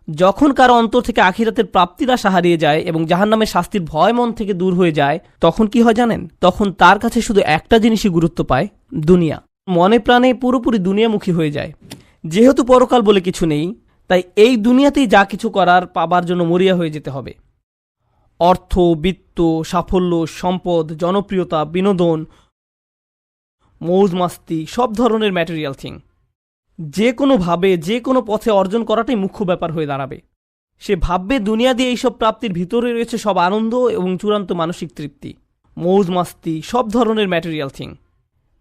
যখন কারো অন্তর থেকে আখিরাতের প্রাপ্তির আশা হারিয়ে যায় এবং জাহান্নামের শাস্তির ভয় মন থেকে দূর হয়ে যায়, তখন কি হয় জানেন? তখন তার কাছে শুধু একটা জিনিসই গুরুত্ব পায়, দুনিয়া। মনে প্রাণে পুরোপুরি দুনিয়ামুখী হয়ে যায়। যেহেতু পরকাল বলে কিছু নেই, তাই এই দুনিয়াতেই যা কিছু করার পাবার জন্য মরিয়া হয়ে যেতে হবে। অর্থ, বিত্ত, সাফল্য, সম্পদ, জনপ্রিয়তা, বিনোদন, মৌজ মাস্তি, সব ধরনের ম্যাটেরিয়াল থিং যে কোনোভাবে যে কোনো পথে অর্জন করাটাই মুখ্য ব্যাপার হয়ে দাঁড়াবে। সে ভাববে দুনিয়া দিয়ে এইসব প্রাপ্তির ভিতরে রয়েছে সব আনন্দ এবং চূড়ান্ত মানসিক তৃপ্তি, মৌজ মাস্তি, সব ধরনের ম্যাটেরিয়াল থিং।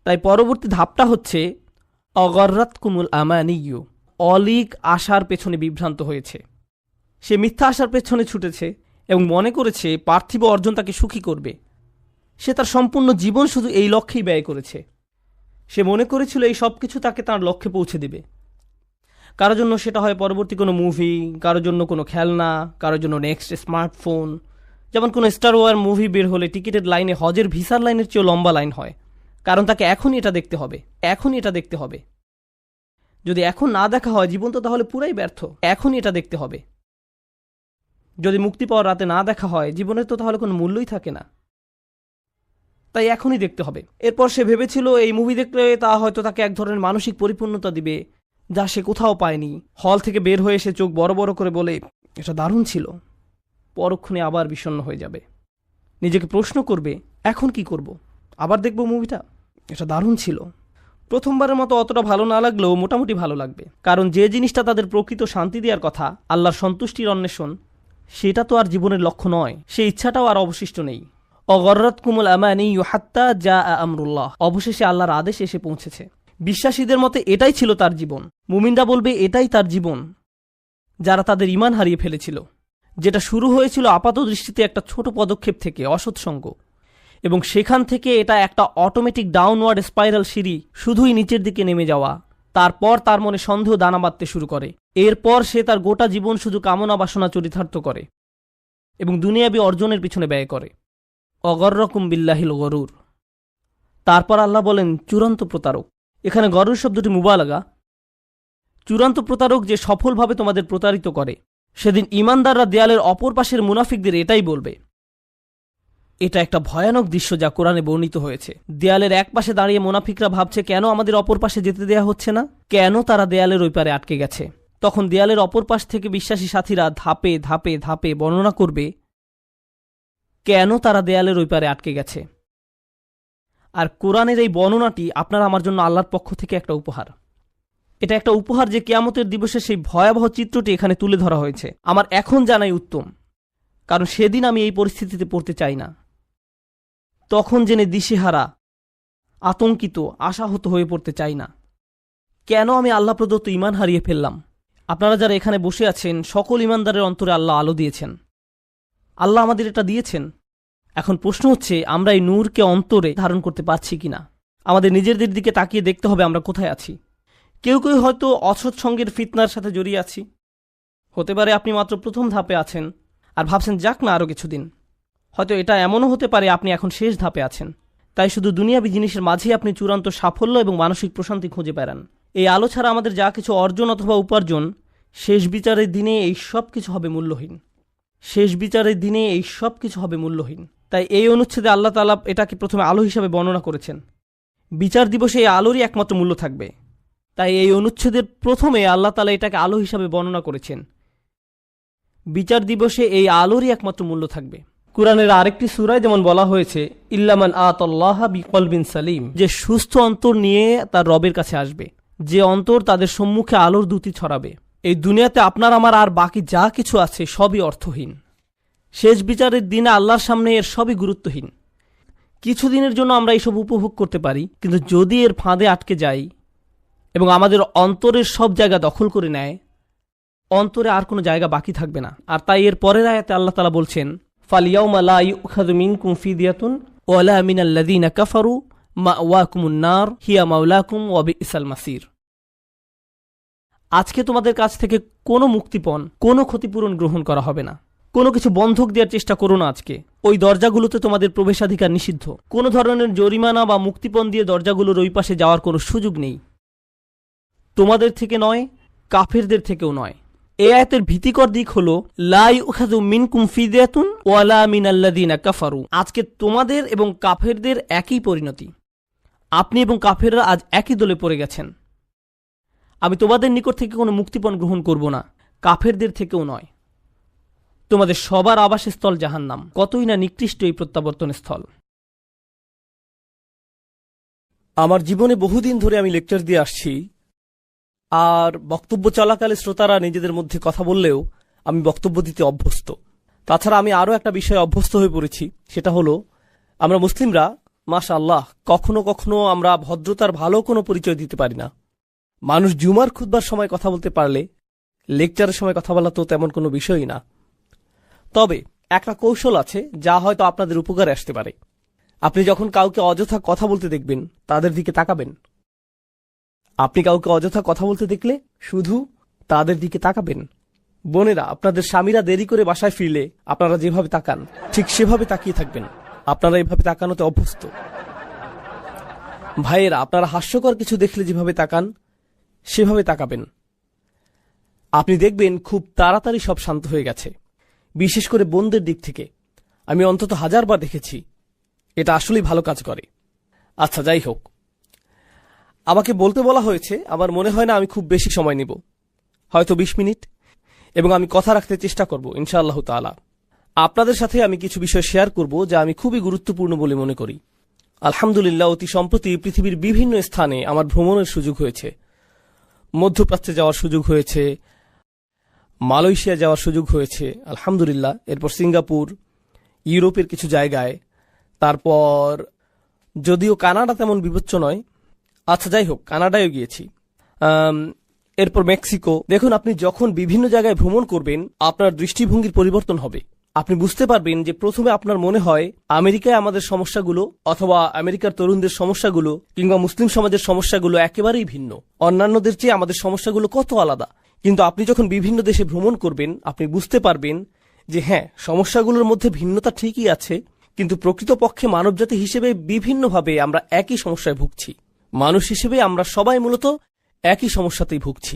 তাই পরবর্তী ধাপটা হচ্ছে অগর্রাতকুমুল আমানিয়্যু, অলিক আশার পেছনে বিভ্রান্ত হয়েছে। সে মিথ্যা আশার পেছনে ছুটেছে এবং মনে করেছে পার্থিব অর্জন তাকে সুখী করবে। সে তার সম্পূর্ণ জীবন শুধু এই লক্ষ্যেই ব্যয় করেছে। সে মনে করেছিল এই সব কিছু তাকে তার লক্ষ্যে পৌঁছে দেবে। কারোর জন্য সেটা হয় পরবর্তী কোনো মুভি, কারোর জন্য কোনো খেলনা, কারোর জন্য নেক্সট স্মার্টফোন। যেমন কোনো স্টার ওয়ার মুভি বের হলে টিকিটের লাইনে হজের ভিসার লাইনের চেয়েও লম্বা লাইন হয়, কারণ তাকে এখনই এটা দেখতে হবে, এখনই এটা দেখতে হবে। যদি এখন না দেখা হয় জীবন তো তাহলে পুরাই ব্যর্থ। এখনই এটা দেখতে হবে। যদি মুক্তি পাওয়ার রাতে না দেখা হয় জীবনের তো তাহলে কোনো মূল্যই থাকে না। তাই এখনই দেখতে হবে। এরপর সে ভেবেছিল এই মুভি দেখলে তা হয়তো তাকে এক ধরনের মানসিক পরিপূর্ণতা দিবে, যা সে কোথাও পায়নি। হল থেকে বের হয়ে সে চোখ বড় বড় করে বলে, এটা দারুণ ছিল। পরক্ষণে আবার বিষণ্ণ হয়ে যাবে। নিজেকে প্রশ্ন করবে, এখন কি করব? আবার দেখব মুভিটা? এটা দারুণ ছিল। প্রথমবারের মতো অতটা ভালো না লাগলেও মোটামুটি ভালো লাগবে, কারণ যে জিনিসটা তাদের প্রকৃত শান্তি দেওয়ার কথা, আল্লাহর সন্তুষ্টির অন্বেষণ, সেটা তো আর জীবনের লক্ষ্য নয়। সেই ইচ্ছাটাও আর অবশিষ্ট নেই। অগর্রাতকুমুল আমানিয়্যু হাত্তা জাআ আমরুল্লাহ, অবশেষে আল্লাহর আদেশ এসে পৌঁছেছে। বিশ্বাসীদের মতে এটাই ছিল তার জীবন। মুমিনরা বলবে এটাই তার জীবন, যারা তাদের ঈমান হারিয়ে ফেলেছিল, যেটা শুরু হয়েছিল আপাত দৃষ্টিতে একটা ছোট পদক্ষেপ থেকে, অসৎসঙ্গ, এবং সেখান থেকে এটা একটা অটোমেটিক ডাউনওয়ার্ড স্পাইরাল সিঁড়ি, শুধুই নিচের দিকে নেমে যাওয়া। তারপর তার মনে সন্দেহ দানা বাঁধতে শুরু করে। এরপর সে তার গোটা জীবন শুধু কামনা বাসনা চরিতার্থ করে এবং দুনিয়াবী অর্জনের পিছনে ব্যয় করে। অগররকুম বিল্লাহিল গরুর। তারপর আল্লাহ বলেন চূড়ান্ত প্রতারক। এখানে গরুর শব্দটি মুবালাগা। চূড়ান্ত প্রতারক যে সফলভাবে তোমাদের প্রতারিত করে। সেদিন ঈমানদাররা দেয়ালের অপর পাশের মুনাফিকদের এটাই বলবে। এটা একটা ভয়ানক দৃশ্য যা কোরআনে বর্ণিত হয়েছে। দেয়ালের এক পাশে দাঁড়িয়ে মুনাফিকরা ভাবছে কেন আমাদের অপর পাশে যেতে দেয়া হচ্ছে না, কেন তারা দেয়ালের ওই পারে আটকে গেছে। তখন দেয়ালের অপর পাশ থেকে বিশ্বাসী সাথীরা ধাপে ধাপে ধাপে বর্ণনা করবে কেন তারা দেয়ালের ওই পারে আটকে গেছে। আর কোরআনের এই বর্ণনাটি আপনার আমার জন্য আল্লাহর পক্ষ থেকে একটা উপহার। এটা একটা উপহার যে কিয়ামতের দিবসে সেই ভয়াবহ চিত্রটি এখানে তুলে ধরা হয়েছে। আমার এখন জানাই উত্তম, কারণ সেদিন আমি এই পরিস্থিতিতে পড়তে চাই না। তখন জেনে দিশেহারা, আতঙ্কিত, আশাহত হয়ে পড়তে চাই না। কেন আমি আল্লাহ প্রদত্ত ঈমান হারিয়ে ফেললাম? আপনারা যারা এখানে বসে আছেন, সকল ঈমানদারের অন্তরে আল্লাহ আলো দিয়েছেন। আল্লাহ আমাদের এটা দিয়েছেন। এখন প্রশ্ন হচ্ছে আমরা এই নূরকে অন্তরে ধারণ করতে পারছি কিনা। আমাদের নিজেদের দিকে তাকিয়ে দেখতে হবে আমরা কোথায় আছি। কেউ কেউ হয়তো অসৎসঙ্গের ফিতনার সাথে জড়িয়ে আছি। হতে পারে আপনি মাত্র প্রথম ধাপে আছেন আর ভাবছেন যাক না আরও কিছুদিন। হয়তো এটা এমনও হতে পারে আপনি এখন শেষ ধাপে আছেন। তাই শুধু দুনিয়াবী জিনিসের মাঝেই আপনি চূড়ান্ত সাফল্য এবং মানসিক প্রশান্তি খুঁজে বেড়ান। এই আলো ছাড়া আমাদের যা কিছু অর্জন অথবা উপার্জন, শেষ বিচারের দিনে এই সব কিছু হবে মূল্যহীন। শেষ বিচারের দিনে এই সব কিছু হবে মূল্যহীন। তাই এই অনুচ্ছেদে আল্লাহ তাআলা এটাকে প্রথমে আলো হিসাবে বর্ণনা করেছেন। বিচার দিবসে এই আলোরই একমাত্র মূল্য থাকবে। তাই এই অনুচ্ছেদের প্রথমে আল্লাহ তাআলা এটাকে আলো হিসাবে বর্ণনা করেছেন। বিচার দিবসে এই আলোরই একমাত্র মূল্য থাকবে। কুরআনের আরেকটি সূরায় যেমন বলা হয়েছে, ইল্লামান আতাল্লাহা বিকলবিন সালিম, যে সুস্থ অন্তর নিয়ে তার রবের কাছে আসবে, যে অন্তর তাদের সম্মুখে আলোর দ্যুতি ছড়াবে। এই দুনিয়াতে আপনার আমার আর বাকি যা কিছু আছে সবই অর্থহীন। শেষ বিচারের দিনে আল্লাহর সামনে এর সবই গুরুত্বহীন। কিছুদিনের জন্য আমরা এইসব উপভোগ করতে পারি, কিন্তু যদি এর ফাঁদে আটকে যাই এবং আমাদের অন্তরের সব জায়গা দখল করে নেয়, অন্তরে আর কোনো জায়গা বাকি থাকবে না। আর তাই এর পরের আয়াতে আল্লাহ তাআলা বলছেন, ফালিয়াউমা লা ইউখাযু মিনকুম ফিদিয়াতুন ওয়ালা মিনাল্লাযীনা কাফারু মাওয়াকুমুন নার হিয়া মাওলাকুম ওয়া বিসাল মাসির। আজকে তোমাদের কাছ থেকে কোনো মুক্তিপণ, কোনো ক্ষতিপূরণ গ্রহণ করা হবে না। কোনো কিছু বন্ধক দেওয়ার চেষ্টা করো না। আজকে ওই দরজাগুলোতে তোমাদের প্রবেশাধিকার নিষিদ্ধ। কোনো ধরনের জরিমানা বা মুক্তিপণ দিয়ে দরজাগুলোর ওই পাশে যাওয়ার কোনো সুযোগ নেই। তোমাদের থেকে নয়, কাফেরদের থেকেও নয়। এই আয়াতের ভীতিকর দিক হলো লা ইউখাযু মিনকুম ফিদিয়াতুন ওয়ালা মিনাল্লাযিনা কাফারু। আজকে তোমাদের এবং কাফেরদের একই পরিণতি। আপনি এবং কাফেররা আজ একই দলে পড়ে গেছেন। আমি তোমাদের নিকট থেকে কোনো মুক্তিপণ গ্রহণ করব না, কাফেরদের থেকেও নয়। তোমাদের সবার আবাসস্থল জাহান্নাম। কতই না নিকৃষ্ট এই প্রত্যাবর্তন স্থল। আমার জীবনে বহুদিন ধরে আমি লেকচার দিয়ে আসছি, আর বক্তব্য চলাকালে শ্রোতারা নিজেদের মধ্যে কথা বললেও আমি বক্তব্য দিতে অভ্যস্ত। তাছাড়া আমি আরও একটা বিষয়ে অভ্যস্ত হয়ে পড়েছি, সেটা হলো আমরা মুসলিমরা মাশাআল্লাহ কখনো কখনো আমরা ভদ্রতার ভালো কোনো পরিচয় দিতে পারি না। মানুষ জুমার খুতবার সময় কথা বলতে পারলে লেকচারের সময় কথা বলা তো তেমন কোনো বিষয়ই না। তবে একটা কৌশল আছে যা হয়তো আপনাদের উপকারে আসতে পারে। আপনি যখন কাউকে অযথা কথা বলতে দেখবেন তাদের দিকে তাকাবেন। আপনি কাউকে অযথা কথা বলতে দেখলে শুধু তাদের দিকে তাকাবেন। বোনেরা, আপনাদের স্বামীরা দেরি করে বাসায় ফিরলে আপনারা যেভাবে তাকান ঠিক সেভাবে তাকিয়ে থাকবেন। আপনারা এভাবে তাকানোতে অভ্যস্ত। ভাইয়েরা, আপনারা হাস্যকর কিছু দেখলে যেভাবে তাকান সেভাবে তাকাবেন। আপনি দেখবেন খুব তাড়াতাড়ি সব শান্ত হয়ে গেছে। বিশেষ করে বোনদের দিক থেকে আমি অন্তত 1000 বার দেখেছি। এটা আসলেই ভালো কাজ করে। আচ্ছা, যাই হোক, আমাকে বলতে বলা হয়েছে। আমার মনে হয় না আমি খুব বেশি সময় নেব, হয়তো 20 মিনিট, এবং আমি কথা রাখতে চেষ্টা করব ইনশাআল্লাহ তাআলা। আপনাদের সাথে আমি কিছু বিষয় শেয়ার করব যা আমি খুবই গুরুত্বপূর্ণ বলে মনে করি। আলহামদুলিল্লাহ, অতি সম্প্রতি পৃথিবীর বিভিন্ন স্থানে আমার ভ্রমণের সুযোগ হয়েছে। মধ্যপ্রাচ্যে যাওয়ার সুযোগ হয়েছে, মালয়েশিয়া যাওয়ার সুযোগ হয়েছে আলহামদুলিল্লাহ, এরপর সিঙ্গাপুর, ইউরোপের কিছু জায়গায়, তারপর যদিও কানাডা তেমন বিবেচ্য নয়, আচ্ছা যাই হোক, কানাডায়ও গিয়েছি, এরপর মেক্সিকো। দেখুন, আপনি যখন বিভিন্ন জায়গায় ভ্রমণ করবেন আপনার দৃষ্টিভঙ্গির পরিবর্তন হবে। আপনি বুঝতে পারবেন যে প্রথমে আপনার মনে হয় আমেরিকায় আমাদের সমস্যাগুলো অথবা আমেরিকার তরুণদের সমস্যাগুলো কিংবা মুসলিম সমাজের সমস্যাগুলো একেবারেই ভিন্ন, অন্যান্যদের চেয়ে আমাদের সমস্যাগুলো কত আলাদা। কিন্তু আপনি যখন বিভিন্ন দেশে ভ্রমণ করবেন আপনি বুঝতে পারবেন যে হ্যাঁ, সমস্যাগুলোর মধ্যে ভিন্নতা ঠিকই আছে, কিন্তু প্রকৃতপক্ষে মানবজাতি হিসেবে বিভিন্নভাবে আমরা একই সমস্যায় ভুগছি। মানুষ হিসেবে আমরা সবাই মূলত একই সমস্যাতেই ভুগছি।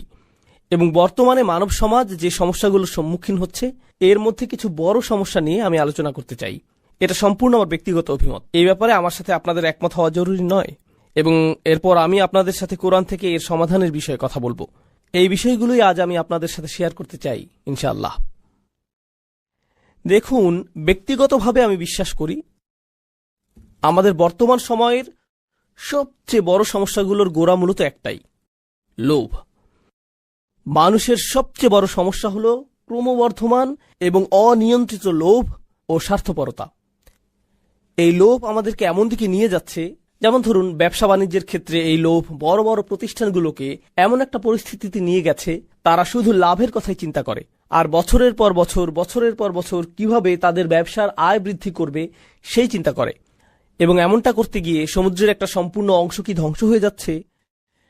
এবং বর্তমানে মানব সমাজ যে সমস্যাগুলোর সম্মুখীন হচ্ছে এর মধ্যে কিছু বড় সমস্যা নিয়ে আমি আলোচনা করতে চাই। এটা সম্পূর্ণ আমার ব্যক্তিগত অভিমত। এই ব্যাপারে আমার সাথে আপনাদের একমত হওয়া জরুরি নয়, এবং এরপর আমি আপনাদের সাথে কোরআন থেকে এর সমাধানের বিষয়ে কথা বলবো। এই বিষয়গুলোই আজ আমি আপনাদের সাথে শেয়ার করতে চাই ইনশাআল্লাহ। দেখুন, ব্যক্তিগতভাবে আমি বিশ্বাস করি আমাদের বর্তমান সময়ের সবচেয়ে বড় সমস্যাগুলোর গোড়া মূলত একটাই, লোভ। মানুষের সবচেয়ে বড় সমস্যা হল ক্রমবর্ধমান এবং অনিয়ন্ত্রিত লোভ ও স্বার্থপরতা। এই লোভ আমাদেরকে এমন দিকে নিয়ে যাচ্ছে, যেমন ধরুন ব্যবসা বাণিজ্যের ক্ষেত্রে এই লোভ বড় বড় প্রতিষ্ঠানগুলোকে এমন একটা পরিস্থিতিতে নিয়ে গেছে তারা শুধু লাভের কথাই চিন্তা করে, আর বছরের পর বছর কিভাবে তাদের ব্যবসার আয় বৃদ্ধি করবে সেই চিন্তা করে। এবং এমনটা করতে গিয়ে সমুদ্রের একটা সম্পূর্ণ অংশ কি ধ্বংস হয়ে যাচ্ছে,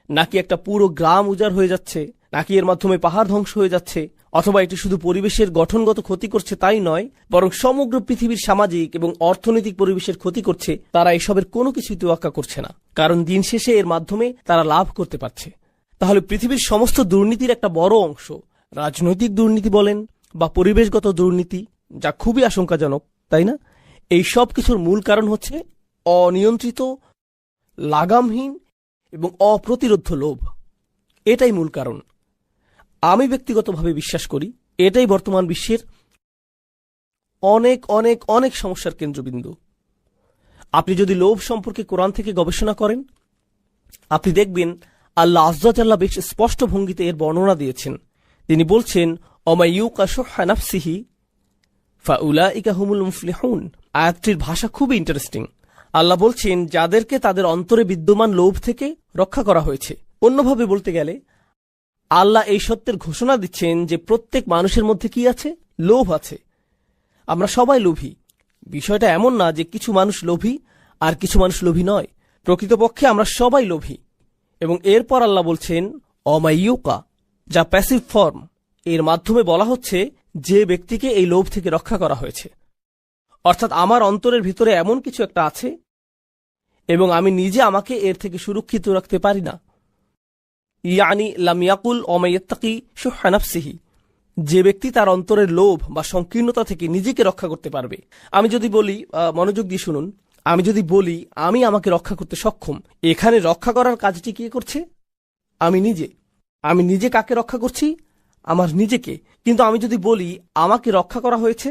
নাকি একটা পুরো গ্রাম উজাড় হয়ে যাচ্ছে, নাকি এর মাধ্যমে পাহাড় ধ্বংস হয়ে যাচ্ছে, অথবা এটি শুধু পরিবেশের গঠনগত ক্ষতি করছে তাই নয়, বরং সমগ্র পৃথিবীর সামাজিক এবং অর্থনৈতিক পরিবেশের ক্ষতি করছে, তারা এসবের কোনো কিছুই তোয়াক্কা করছে না, কারণ দিন শেষে এর মাধ্যমে তারা লাভ করতে পারছে। তাহলে পৃথিবীর সমস্ত দুর্নীতির একটা বড় অংশ, রাজনৈতিক দুর্নীতি বলেন বা পরিবেশগত দুর্নীতি, যা খুবই আশঙ্কাজনক, তাই না? এই সব কিছুর মূল কারণ হচ্ছে অনিয়ন্ত্রিত, লাগামহীন এবং অপ্রতিরোধ্য লোভ। এটাই মূল কারণ। আমি ব্যক্তিগতভাবে বিশ্বাস করি এটাই বর্তমান বিশ্বের অনেক অনেক অনেক সমস্যার কেন্দ্রবিন্দু। আপনি যদি লোভ সম্পর্কে কোরআন থেকে গবেষণা করেন আপনি দেখবেন আল্লাহ আযজা জাল্লা বেশ স্পষ্ট ভঙ্গিতে এর বর্ণনা দিয়েছেন। তিনি বলছেন, অমাইয়ুকা শুহা নাফসিহি ফাউলাইকা হুমুল মুফলিহুন। আয়াতটির ভাষা খুবই ইন্টারেস্টিং। আল্লাহ বলছেন যাদেরকে তাদের অন্তরে বিদ্যমান লোভ থেকে রক্ষা করা হয়েছে। অন্যভাবে বলতে গেলে আল্লাহ এই সত্যের ঘোষণা দিচ্ছেন যে প্রত্যেক মানুষের মধ্যে কি আছে? লোভ আছে। আমরা সবাই লোভী। বিষয়টা এমন না যে কিছু মানুষ লোভী আর কিছু মানুষ লোভী নয়, প্রকৃতপক্ষে আমরা সবাই লোভী। এবং এরপর আল্লাহ বলছেন অমাইয়ুকা, যা প্যাসিভ ফর্ম। এর মাধ্যমে বলা হচ্ছে যে ব্যক্তিকে এই লোভ থেকে রক্ষা করা হয়েছে, অর্থাৎ আমার অন্তরের ভিতরে এমন কিছু একটা আছে এবং আমি নিজে আমাকে এর থেকে সুরক্ষিত রাখতে পারি না। ইয়ানি লাম ইয়াকুল ওয়া মাইয়াত্তাকি শুহা নাফসিহি, যে ব্যক্তি তার অন্তরের লোভ বা সংকীর্ণতা থেকে নিজেকে রক্ষা করতে পারবে। আমি যদি বলি, মনোযোগ দিয়ে শুনুন, আমি যদি বলি আমি আমাকে রক্ষা করতে সক্ষম, এখানে রক্ষা করার কাজটি কে করছে? আমি নিজে। আমি নিজে কাকে রক্ষা করছি? আমার নিজেকে। কিন্তু আমি যদি বলি আমাকে রক্ষা করা হয়েছে,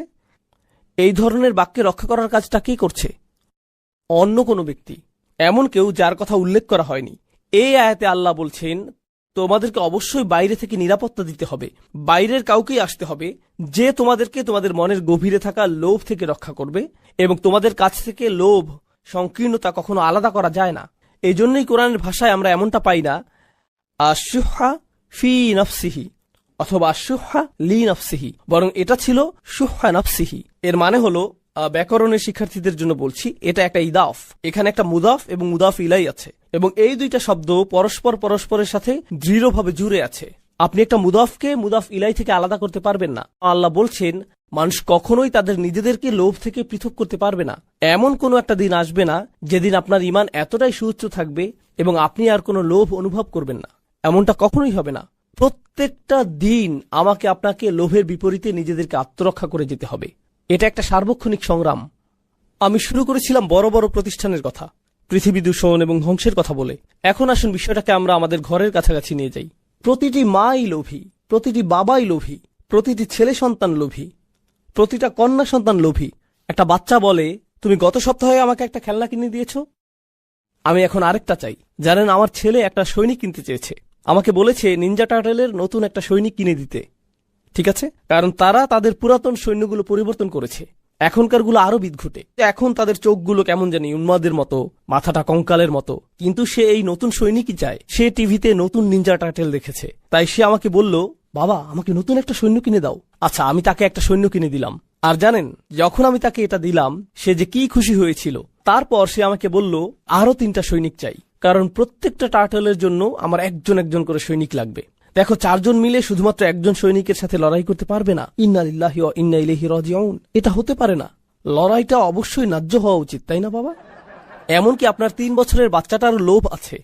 এই ধরনের বাক্যে রক্ষা করার কাজটা কে করছে? অন্য কোনো ব্যক্তি, এমন কেউ যার কথা উল্লেখ করা হয়নি। এই আয়াতে আল্লাহ বলছেন তোমাদেরকে অবশ্যই বাইরে থেকে নিরাপত্তা দিতে হবে, বাইরের কাউকেই আসতে হবে যে তোমাদেরকে তোমাদের মনের গভীরে থাকা লোভ থেকে রক্ষা করবে, এবং তোমাদের কাছ থেকে লোভ সংকীর্ণতা কখনো আলাদা করা যায় না। এই জন্যই কোরআনের ভাষায় আমরা এমনটা পাই না আশুহা ফি নফসিহি অথবা আশুহা লি নফসিহি, বরং এটা ছিল শুহা নফসিহি। এর মানে হলো, ব্যাকরণের শিক্ষার্থীদের জন্য বলছি, এটা একটা ইদাফ, এখানে একটা মুদাফ এবং মুদাফ ইলাই আছে, এবং এই দুইটা শব্দ পরস্পরের সাথে দৃঢ়ভাবে জুড়ে আছে। আপনি একটা মুদাফকে মুদাফ ইলাই থেকে আলাদা করতে পারবেন না। আল্লাহ বলছেন মানুষ কখনোই তাদের নিজেদেরকে লোভ থেকে পৃথক করতে পারবে না। এমন কোনো একটা দিন আসবে না যেদিন আপনার ঈমান এতটাই সুউচ্চ থাকবে এবং আপনি আর কোনো লোভ অনুভব করবেন না। এমনটা কখনোই হবে না। প্রত্যেকটা দিন আমাকে আপনাকে লোভের বিপরীতে নিজেদেরকে আত্মরক্ষা করে যেতে হবে। এটা একটা সার্বক্ষণিক সংগ্রাম। আমি শুরু করেছিলাম বড় বড় প্রতিষ্ঠানের কথা, পৃথিবী দূষণ এবং ধ্বংসের কথা বলে। এখন আসুন বিষয়টাকে আমরা আমাদের ঘরের কাছাকাছি নিয়ে যাই। প্রতিটি মাই লোভী, প্রতিটি বাবাই লোভী, প্রতিটি ছেলে সন্তান লোভী, প্রতিটা কন্যা সন্তান লোভী। একটা বাচ্চা বলে তুমি গত সপ্তাহে আমাকে একটা খেলনা কিনে দিয়েছ, আমি এখন আরেকটা চাই। জানেন, আমার ছেলে একটা সৈনিক কিনতে চেয়েছে, আমাকে বলেছে নিনজা টার্টেলের নতুন একটা সৈনিক কিনে দিতে। ঠিক আছে, কারণ তারা তাদের পুরাতন সৈন্যগুলো পরিবর্তন করেছে, এখনকার গুলো আরো বিদঘুটে। এখন তাদের চোখগুলো কেমন জানি উন্মাদের মতো, মাথাটা কঙ্কালের মতো। কিন্তু সে এই নতুন সৈনিকই চায়। সে টিভিতে নতুন নিনজা টার্টেল দেখেছে, তাই সে আমাকে বলল বাবা আমাকে নতুন একটা সৈন্য কিনে দাও। আচ্ছা, আমি তাকে একটা সৈন্য কিনে দিলাম। আর জানেন, যখন আমি তাকে এটা দিলাম সে যে কি খুশি হয়েছিল। তারপর সে আমাকে বলল আরো 3টা সৈনিক চাই, কারণ প্রত্যেকটা টার্টেলের জন্য আমার একজন একজন করে সৈনিক লাগবে। দেখো, 4 জন মিলে শুধুমাত্র একজন সৈনিকের সাথে লড়াই করতে পারবে না। ইন্না লিল্লাহি ওয়া ইন্না ইলাইহি রাজিউন, এটা হতে পারে না। লড়াইটা অবশ্যই ন্যায্য হওয়া উচিত, তাই না বাবা? এমনকি আপনার 3 বছরের বাচ্চাটার লোভ আছে।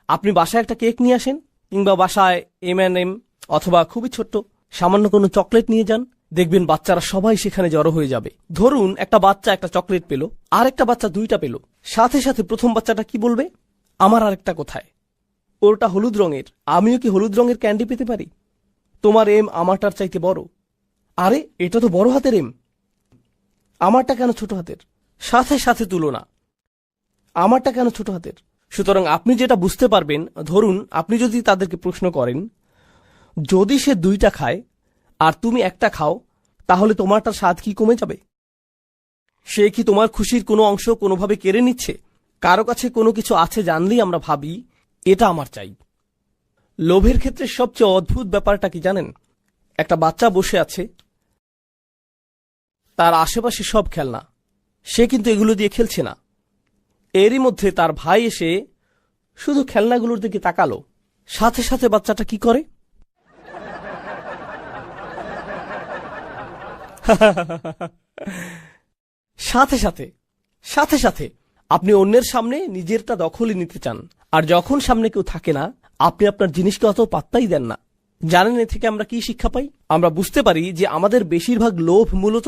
আপনি বাসায় একটা কেক নিয়ে আসেন, কিংবা বাসায় M&M অথবা খুবই ছোট্ট সামান্য কোনো চকলেট নিয়ে যান, দেখবেন বাচ্চারা সবাই সেখানে জড়ো হয়ে যাবে। ধরুন একটা বাচ্চা একটা চকলেট পেল, আর একটা বাচ্চা 2টা পেল। সাথে সাথে প্রথম বাচ্চাটা কি বলবে? আমার আরেকটা কোথায়? ওরটা হলুদ রঙের, আমিও কি হলুদ রঙের ক্যান্ডি পেতে পারি? তোমার এম আমারটার চাইতে বড়। আরে এটা তো বড় হাতের এম, আমারটা কেন ছোট হাতের? সাথে সাথে তুলনা, আমারটা কেন ছোট হাতের? সুতরাং আপনি যেটা বুঝতে পারবেন, ধরুন আপনি যদি তাদেরকে প্রশ্ন করেন যদি সে 2টা খায় আর তুমি একটা খাও, তাহলে তোমারটার স্বাদ কি কমে যাবে? সে কি তোমার খুশির কোনো অংশ কোনোভাবে কেড়ে নিচ্ছে? কারো কাছে কোনো কিছু আছে জানলেই আমরা ভাবি এটা আমার চাই। লোভের ক্ষেত্রে সবচেয়ে অদ্ভুত ব্যাপারটা কি জানেন? একটা বাচ্চা বসে আছে, তার আশেপাশে সব খেলনা, সে কিন্তু এগুলো দিয়ে খেলছে না। এরই মধ্যে তার ভাই এসে শুধু খেলনাগুলোর দিকে তাকালো, সাথে সাথে বাচ্চাটা কি করে? সাথে সাথে সাথে সাথে আপনি অন্যের সামনে নিজেরটা দখলই নিতে চান, আর যখন সামনে কেউ থাকে না আপনি আপনার জিনিসকে অত পাত্তাই দেন না। জানেন এ থেকে আমরা কি শিক্ষা পাই? আমরা বুঝতে পারি যে আমাদের বেশিরভাগ লোভ মূলত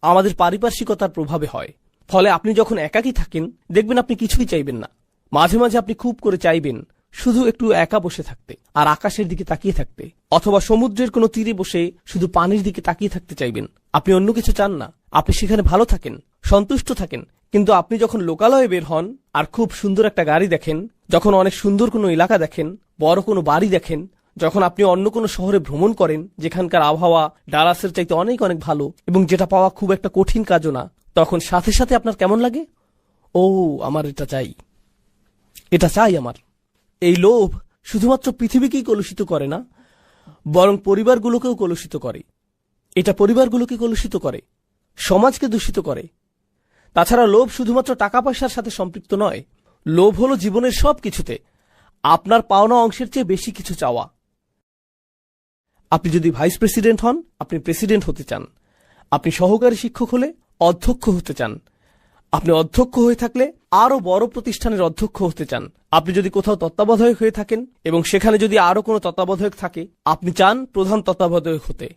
আমাদের পারিপার্শ্বিকতার প্রভাবে হয়। ফলে আপনি যখন একাকী থাকেন দেখবেন আপনি কিছুই চাইবেন না। মাঝে মাঝে আপনি খুব করে চাইবেন শুধু একটু একা বসে থাকতে আর আকাশের দিকে তাকিয়ে থাকতে, অথবা সমুদ্রের কোনো তীরে বসে শুধু পানির দিকে তাকিয়ে থাকতে চাইবেন। আপনি অন্য কিছু চান না, আপনি সেখানে ভালো থাকেন, সন্তুষ্ট থাকেন। কিন্তু আপনি যখন লোকালয়ে বের হন আর খুব সুন্দর একটা গাড়ি দেখেন, যখন অনেক সুন্দর কোনো এলাকা দেখেন, বড় কোনো বাড়ি দেখেন, যখন আপনি অন্য কোনো শহরে ভ্রমণ করেন যেখানকার আবহাওয়া ডালাসের চাইতে অনেক অনেক ভালো এবং যেটা পাওয়া খুব একটা কঠিন কাজও না, তখন সাথে সাথে আপনার কেমন লাগে? ও আমার এটা চাই, এটা চাই আমার। এই লোভ শুধুমাত্র পৃথিবীকেই কলুষিত করে না, বরং পরিবারগুলোকেও কলুষিত করে। এটা পরিবারগুলোকে কলুষিত করে, সমাজকে দূষিত করে। তাছাড়া লোভ শুধুমাত্র টাকা পয়সার সাথে সম্পৃক্ত নয়, লোভ হলো জীবনের সব কিছুতে আপনার পাওনা অংশের চেয়ে বেশি কিছু চাওয়া। আপনি যদি ভাইস প্রেসিডেন্ট হন, আপনি প্রেসিডেন্ট হতে চান। আপনি সহকারী শিক্ষক হলে অধ্যক্ষ হতে চান। আপনি অধ্যক্ষ হয়ে থাকলে আরো বড় প্রতিষ্ঠানের অধ্যক্ষ হতে চান। আপনি যদি কোথাও তত্ত্বাবধায়ক হয়ে থাকেন এবং সেখানে যদি আরো কোনো তত্ত্বাবধায়ক থাকে, আপনি চান প্রধান তত্ত্বাবধায়ক হতে।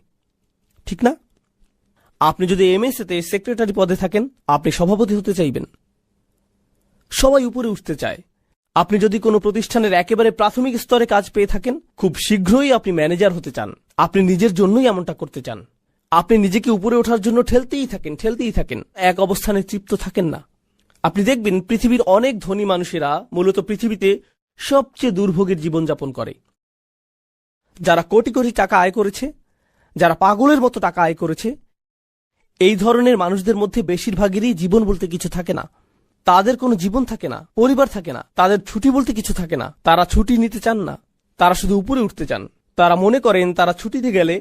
ঠিক না? আপনি যদি এমএসএতে সেক্রেটারি পদে থাকেন, আপনি সভাপতি হতে চাইবেন। সবাই উপরে উঠতে চায়। আপনি যদি কোনো প্রতিষ্ঠানের একেবারে প্রাথমিক স্তরে কাজ পেয়ে থাকেন, খুব শীঘ্রই আপনি ম্যানেজার হতে চান। আপনি নিজের জন্যই এমনটা করতে চান। আপনি নিজেকে উপরে ওঠার জন্য ঠেলতেই থাকেন, এক অবস্থানে তৃপ্ত থাকেন না। আপনি দেখবেন পৃথিবীর অনেক ধনী মানুষেরা মূলত পৃথিবীতে সবচেয়ে দুর্ভোগের জীবনযাপন করে। যারা কোটি কোটি টাকা আয় করেছে, যারা পাগলের মতো টাকা আয় করেছে, এই ধরনের মানুষদের মধ্যে বেশিরভাগেরই জীবন বলতে কিছু থাকে না। তাদের কোনো জীবন থাকে না, পরিবার থাকে না, তাদের ছুটি বলতে কিছু থাকে না। তারা ছুটি নিতে চান না, তারা শুধু উপরে উঠতে চান। তারা মনে করেন তারা ছুটিতে গেলে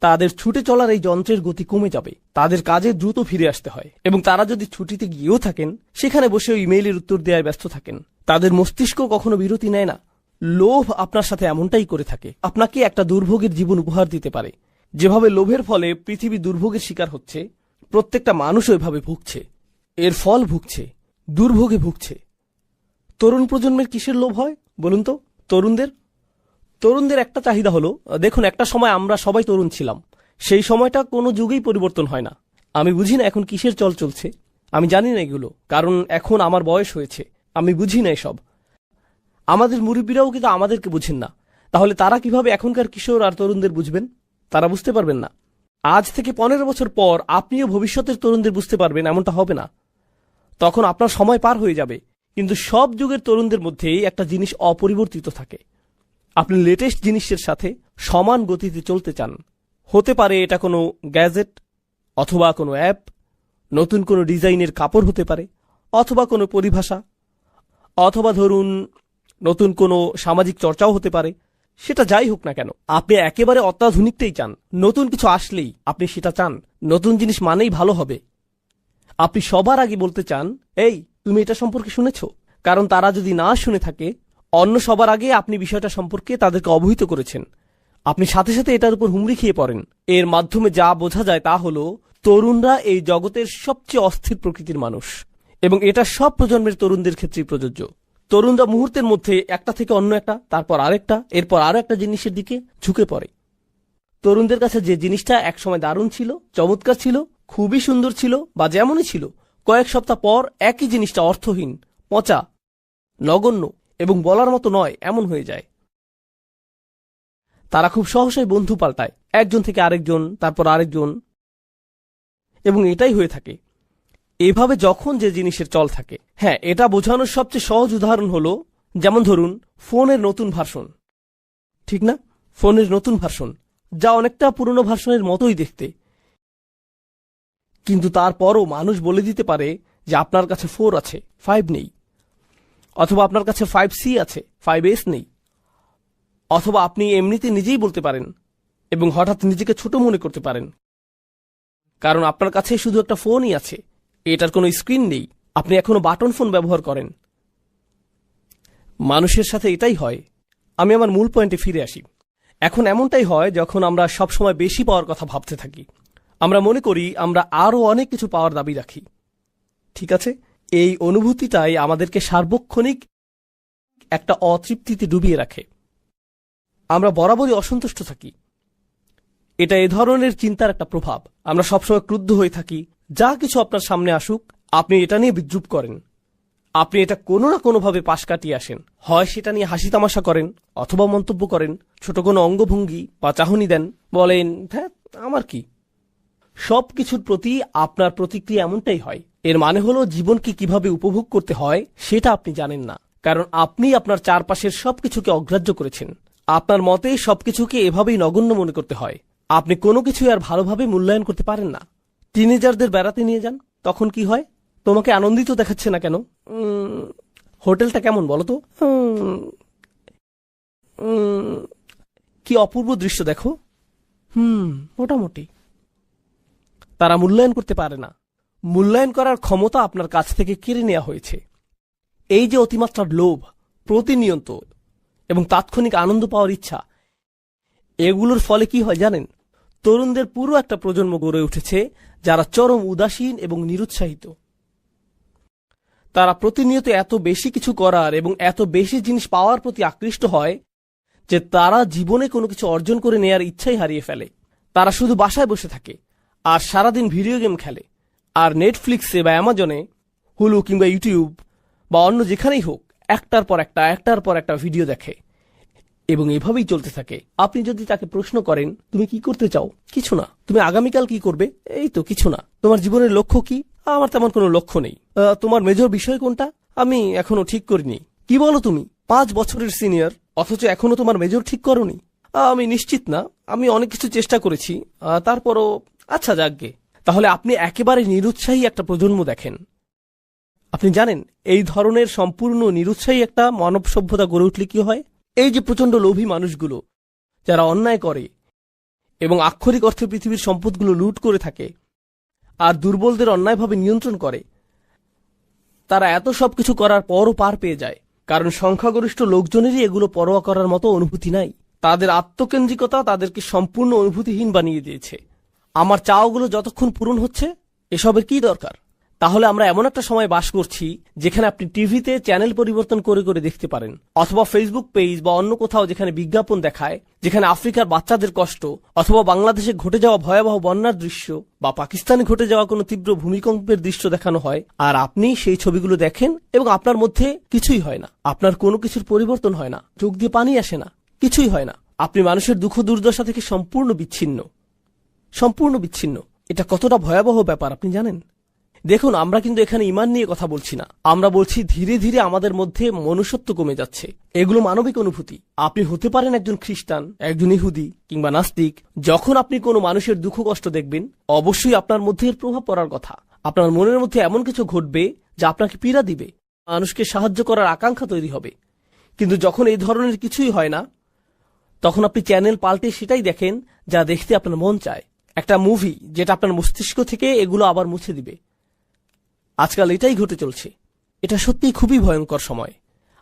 তাদের ছুটে চলার এই যন্ত্রের গতি কমে যাবে, তাদের কাজে দ্রুত ফিরে আসতে হয়। এবং তারা যদি ছুটিতে গিয়েও থাকেন, সেখানে বসে ইমেইলের উত্তর দেওয়ায় ব্যস্ত থাকেন। তাদের মস্তিষ্ক কখনো বিরতি নেয় না। লোভ আপনার সাথে এমনটাই করে থাকে, আপনাকে একটা দুর্ভোগের জীবন উপহার দিতে পারে। যেভাবে লোভের ফলে পৃথিবী দুর্ভোগের শিকার হচ্ছে, প্রত্যেকটা মানুষ ওইভাবে ভুগছে, এর ফল ভুগছে, দুর্ভোগে ভুগছে। তরুণ প্রজন্মের কিসের লোভ হয় বলুন তো? তরুণদের একটা চাহিদা হলো, দেখুন একটা সময় আমরা সবাই তরুণ ছিলাম, সেই সময়টা কোনো যুগেই পরিবর্তন হয় না। আমি বুঝি না এখন কিসের চল চলছে, আমি জানি না এগুলো, কারণ এখন আমার বয়স হয়েছে, আমি বুঝি না এসব। আমাদের মুরব্বীরাও কিন্তু আমাদেরকে বুঝেন না, তাহলে তারা কিভাবে এখনকার কিশোর আর তরুণদের বুঝবেন? তারা বুঝতে পারবেন না। আজ থেকে 15 বছর পর আপনিও ভবিষ্যতের তরুণদের বুঝতে পারবেন, এমনটা হবে না। তখন আপনার সময় পার হয়ে যাবে। কিন্তু সব যুগের তরুণদের মধ্যেই একটা জিনিস অপরিবর্তিত থাকে, আপনি লেটেস্ট জিনিসের সাথে সমান গতিতে চলতে চান। হতে পারে এটা কোনো গ্যাজেট, অথবা কোনো অ্যাপ, নতুন কোনো ডিজাইনের কাপড় হতে পারে, অথবা কোনো পরিভাষা, অথবা ধরুন নতুন কোনো সামাজিক চর্চাও হতে পারে। সেটা যাই হোক না কেন, আপনি একেবারে অত্যাধুনিকটাই চান। নতুন কিছু আসলেই আপনি সেটা চান। নতুন জিনিস মানেই ভালো হবে। আপনি সবার আগে বলতে চান, এই তুমি এটা সম্পর্কে শুনেছ? কারণ তারা যদি না শুনে থাকে, অন্য সবার আগে আপনি বিষয়টা সম্পর্কে তাদেরকে অবহিত করেছেন। আপনি সাথে সাথে এটার উপর হুমড়ি খেয়ে পড়েন। এর মাধ্যমে যা বোঝা যায় তা হলো, তরুণরা এই জগতের সবচেয়ে অস্থির প্রকৃতির মানুষ, এবং এটা সব প্রজন্মের তরুণদের ক্ষেত্রেই প্রযোজ্য। তরুণরা মুহূর্তের মধ্যে একটা থেকে অন্য একটা, তারপর আরেকটা, এরপর আরো একটা জিনিসের দিকে ঝুঁকে পড়ে। তরুণদের কাছে যে জিনিসটা একসময় দারুণ ছিল, চমৎকার ছিল, খুবই সুন্দর ছিল, বা যেমনই ছিল, কয়েক সপ্তাহ পর একই জিনিসটা অর্থহীন, পচা, নগণ্য এবং বলার মতো নয় এমন হয়ে যায়। তারা খুব সহসাই বন্ধু পাল্টায়, একজন থেকে আরেকজন, তারপর আরেকজন, এবং এটাই হয়ে থাকে। এভাবে যখন যে জিনিসের চল থাকে, হ্যাঁ, এটা বোঝানোর সবচেয়ে সহজ উদাহরণ হলো, যেমন ধরুন ফোনের নতুন ভার্সন, ঠিক না? ফোনের নতুন ভার্সন, যা অনেকটা পুরনো ভার্সনের মতোই দেখতে, কিন্তু তারপরও মানুষ বলে দিতে পারে যে আপনার কাছে 4 আছে, 5 নেই, অথবা আপনার কাছে 5C আছে, 5S নেই। অথবা আপনি এমনিতে নিজেই বলতে পারেন এবং হঠাৎ নিজেকে ছোট মনে করতে পারেন, কারণ আপনার কাছে শুধু একটা ফোনই আছে, এটার কোনো স্ক্রিন নেই, আপনি এখনো বাটন ফোন ব্যবহার করেন। মানুষের সাথে এটাই হয়। আমি আমার মূল পয়েন্টে ফিরে আসি। এখন এমনটাই হয় যখন আমরা সবসময় বেশি পাওয়ার কথা ভাবতে থাকি। আমরা মনে করি আমরা আরও অনেক কিছু পাওয়ার দাবি রাখি, ঠিক আছে? এই অনুভূতিটাই আমাদেরকে সার্বক্ষণিক একটা অতৃপ্তিতে ডুবিয়ে রাখে। আমরা বরাবরই অসন্তুষ্ট থাকি। এটা এ ধরনের চিন্তার একটা প্রভাব। আমরা সবসময় ক্রুদ্ধ হয়ে থাকি। যা কিছু আপনার সামনে আসুক, আপনি এটা নিয়ে বিদ্রুপ করেন। আপনি এটা কোনো না কোনোভাবে পাশ কাটিয়ে আসেন। হয় সেটা নিয়ে হাসি তামাশা করেন, অথবা মন্তব্য করেন, ছোট কোনো অঙ্গভঙ্গি বা চাহনি দেন, বলেন হ্যাঁ আমার কি। সবকিছুর প্রতি আপনার প্রতিক্রিয়া এমনটাই হয়। এর মানে হলো জীবনকে কিভাবে উপভোগ করতে হয় সেটা আপনি জানেন না, কারণ আপনি আপনার চারপাশের সবকিছুকে অগ্রাহ্য করেছেন। আপনার মতে সবকিছুকে এভাবেই নগণ্য মনে করতে হয়। আপনি কোনো কিছু আর ভালোভাবে মূল্যায়ন করতে পারেন না। টিনেজারদের বেড়াতে নিয়ে যান, তখন কি হয়? তোমাকে আনন্দিত দেখাচ্ছে না কেন? হোটেলটা কেমন বলো তো? কি অপূর্ব দৃশ্য দেখো। মোটামুটি। তারা মূল্যায়ন করতে পারে না। মূল্যায়ন করার ক্ষমতা আপনার কাছ থেকে কেড়ে নেওয়া হয়েছে। এই যে অতিমাত্রার লোভ, প্রতিনিয়ত এবং তাৎক্ষণিক আনন্দ পাওয়ার ইচ্ছা, এগুলোর ফলে কি হয় জানেন? তরুণদের পুরো একটা প্রজন্ম গড়ে উঠেছে যারা চরম উদাসীন এবং নিরুৎসাহিত। তারা প্রতিনিয়ত এত বেশি কিছু করার এবং এত বেশি জিনিস পাওয়ার প্রতি আকৃষ্ট হয় যে তারা জীবনে কোনো কিছু অর্জন করে নেয়ার ইচ্ছাই হারিয়ে ফেলে। তারা শুধু বাসায় বসে থাকে আর সারাদিন ভিডিও গেম খেলে, আর নেটফ্লিক্সে বা অ্যামাজনে, হুলু কিংবা ইউটিউব বা অন্য যেখানেই হোক একটার পর একটা ভিডিও দেখে, এবং এভাবেই চলতে থাকে। আপনি যদি তাকে প্রশ্ন করেন তুমি কি করতে চাও, কিছু না। তুমি আগামীকাল কি করবে, এই তো কিছু না। তোমার জীবনের লক্ষ্য কি, আমার তেমন কোনো লক্ষ্য নেই। তোমার মেজর বিষয় কোনটা, আমি এখনো ঠিক করিনি। কি বলো তুমি 5 বছরের সিনিয়র, অথচ এখনো তোমার মেজর ঠিক করনি? আমি নিশ্চিত না, আমি অনেক কিছু চেষ্টা করেছি, তারপরও আচ্ছা যাকগে। তাহলে আপনি একেবারে নিরুৎসাহী একটা প্রজন্ম দেখেন। আপনি জানেন এই ধরনের সম্পূর্ণ নিরুৎসাহী একটা মানব সভ্যতা গড়ে উঠলে কি হয়? এই যে প্রচন্ড লোভী মানুষগুলো যারা অন্যায় করে এবং আক্ষরিক অর্থে পৃথিবীর সম্পদগুলো লুট করে থাকে আর দুর্বলদের অন্যায়ভাবে নিয়ন্ত্রণ করে, তারা এত সবকিছু করার পরও পার পেয়ে যায়, কারণ সংখ্যাগরিষ্ঠ লোকজনেরই এগুলো পরোয়া করার মতো অনুভূতি নাই। তাদের আত্মকেন্দ্রিকতা তাদেরকে সম্পূর্ণ অনুভূতিহীন বানিয়ে দিয়েছে। আমার চাওয়াগুলো যতক্ষণ পূরণ হচ্ছে, এসবের কি দরকার? তাহলে আমরা এমন একটা সময় বাস করছি যেখানে আপনি টিভিতে চ্যানেল পরিবর্তন করে করে দেখতে পারেন, অথবা ফেসবুক পেজ বা অন্য কোথাও যেখানে বিজ্ঞাপন দেখায়, যেখানে আফ্রিকার বাচ্চাদের কষ্ট, অথবা বাংলাদেশে ঘটে যাওয়া ভয়াবহ বন্যার দৃশ্য, বা পাকিস্তানে ঘটে যাওয়া কোনো তীব্র ভূমিকম্পের দৃশ্য দেখানো হয়, আর আপনি সেই ছবিগুলো দেখেন এবং আপনার মধ্যে কিছুই হয় না, আপনার কোনো কিছুর পরিবর্তন হয় না, চোখ দিয়ে পানি আসে না, কিছুই হয় না। আপনি মানুষের দুঃখ দুর্দশা থেকে সম্পূর্ণ বিচ্ছিন্ন। এটা কতটা ভয়াবহ ব্যাপার আপনি জানেন? দেখুন, আমরা কিন্তু এখানে ঈমান নিয়ে কথা বলছি না, আমরা বলছি ধীরে ধীরে আমাদের মধ্যে মনুষ্যত্ব কমে যাচ্ছে। এগুলো মানবিক অনুভূতি। আপনি হতে পারেন একজন খ্রিস্টান, একজন ইহুদি কিংবা নাস্তিক। যখন আপনি কোনো মানুষের দুঃখ কষ্ট দেখবেন, অবশ্যই আপনার মধ্যে এর প্রভাব পড়ার কথা। আপনার মনের মধ্যে এমন কিছু ঘটবে যা আপনাকে পীড়া দিবে, মানুষকে সাহায্য করার আকাঙ্ক্ষা তৈরি হবে। কিন্তু যখন এই ধরনের কিছুই হয় না, তখন আপনি চ্যানেল পাল্টে সেটাই দেখেন যা দেখতে আপনার মন চায়, একটা মুভি যেটা আপনার মস্তিষ্ক থেকে এগুলো আবার মুছে দিবে। আজকাল এটাই ঘটে চলছে। এটা সত্যিই খুবই ভয়ঙ্কর সময়।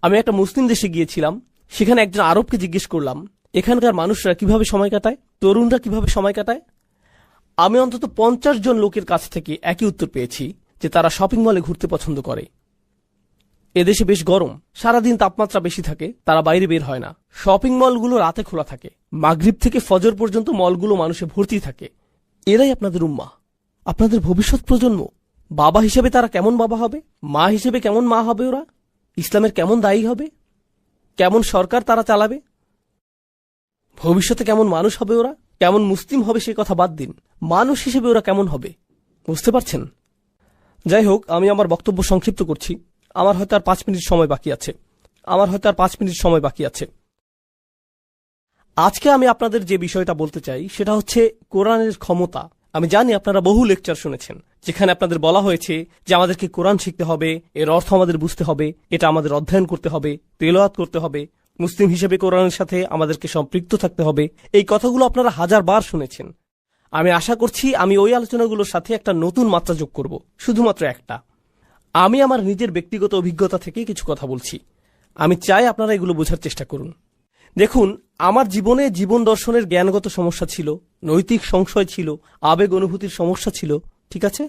আমি একটা মুসলিম দেশে গিয়েছিলাম, সেখানে একজন আরবকে জিজ্ঞেস করলাম এখানকার মানুষরা কিভাবে সময় কাটায়, তরুণরা কিভাবে সময় কাটায়। আমি অন্তত 50 জন লোকের কাছ থেকে একই উত্তর পেয়েছি যে তারা শপিং মলে ঘুরতে পছন্দ করে। এদেশে বেশ গরম, সারাদিন তাপমাত্রা বেশি থাকে, তারা বাইরে বের হয় না। শপিং মলগুলো রাতে খোলা থাকে, মাগরিব থেকে ফজর পর্যন্ত মলগুলো মানুষে ভর্তি থাকে। এরাই আপনাদের উম্মাহ, আপনাদের ভবিষ্যৎ প্রজন্ম। বাবা হিসেবে তারা কেমন বাবা হবে, মা হিসেবে কেমন মা হবে, ওরা ইসলামের কেমন দায়ী হবে, কেমন সরকার তারা চালাবে, ভবিষ্যতে কেমন মানুষ হবে ওরা, কেমন মুসলিম হবে সে কথা বাদ দিন, মানুষ হিসেবে ওরা কেমন হবে, বুঝতে পারছেন? যাই হোক, আমি আমার বক্তব্য সংক্ষিপ্ত করছি। আমার হয়তো আর 5 মিনিট সময় বাকি আছে। আজকে আমি আপনাদের যে বিষয়টা বলতে চাই সেটা হচ্ছে কোরআনের ক্ষমতা। আমি জানি আপনারা বহু লেকচার শুনেছেন যেখানে আপনাদের বলা হয়েছে যে আমাদেরকে কোরআন শিখতে হবে, এর অর্থ আমাদের বুঝতে হবে, এটা আমাদের অধ্যয়ন করতে হবে, তেলাওয়াত করতে হবে, মুসলিম হিসেবে কোরআনের সাথে আমাদেরকে সম্পৃক্ত থাকতে হবে। এই কথাগুলো আপনারা 1000 বার শুনেছেন। আমি আশা করছি আমি ওই আলোচনাগুলোর সাথে একটা নতুন মাত্রা যোগ করব, শুধুমাত্র একটা। আমি আমার নিজের ব্যক্তিগত অভিজ্ঞতা থেকে কিছু কথা বলছি। আমি চাই আপনারা এগুলো বোঝার চেষ্টা করুন। দেখুন, আমার জীবনে জীবন দর্শনের জ্ঞানগত সমস্যা ছিল, নৈতিক সংশয় ছিল, আবেগ অনুভূতির সমস্যা ছিল, ঠিক আছে?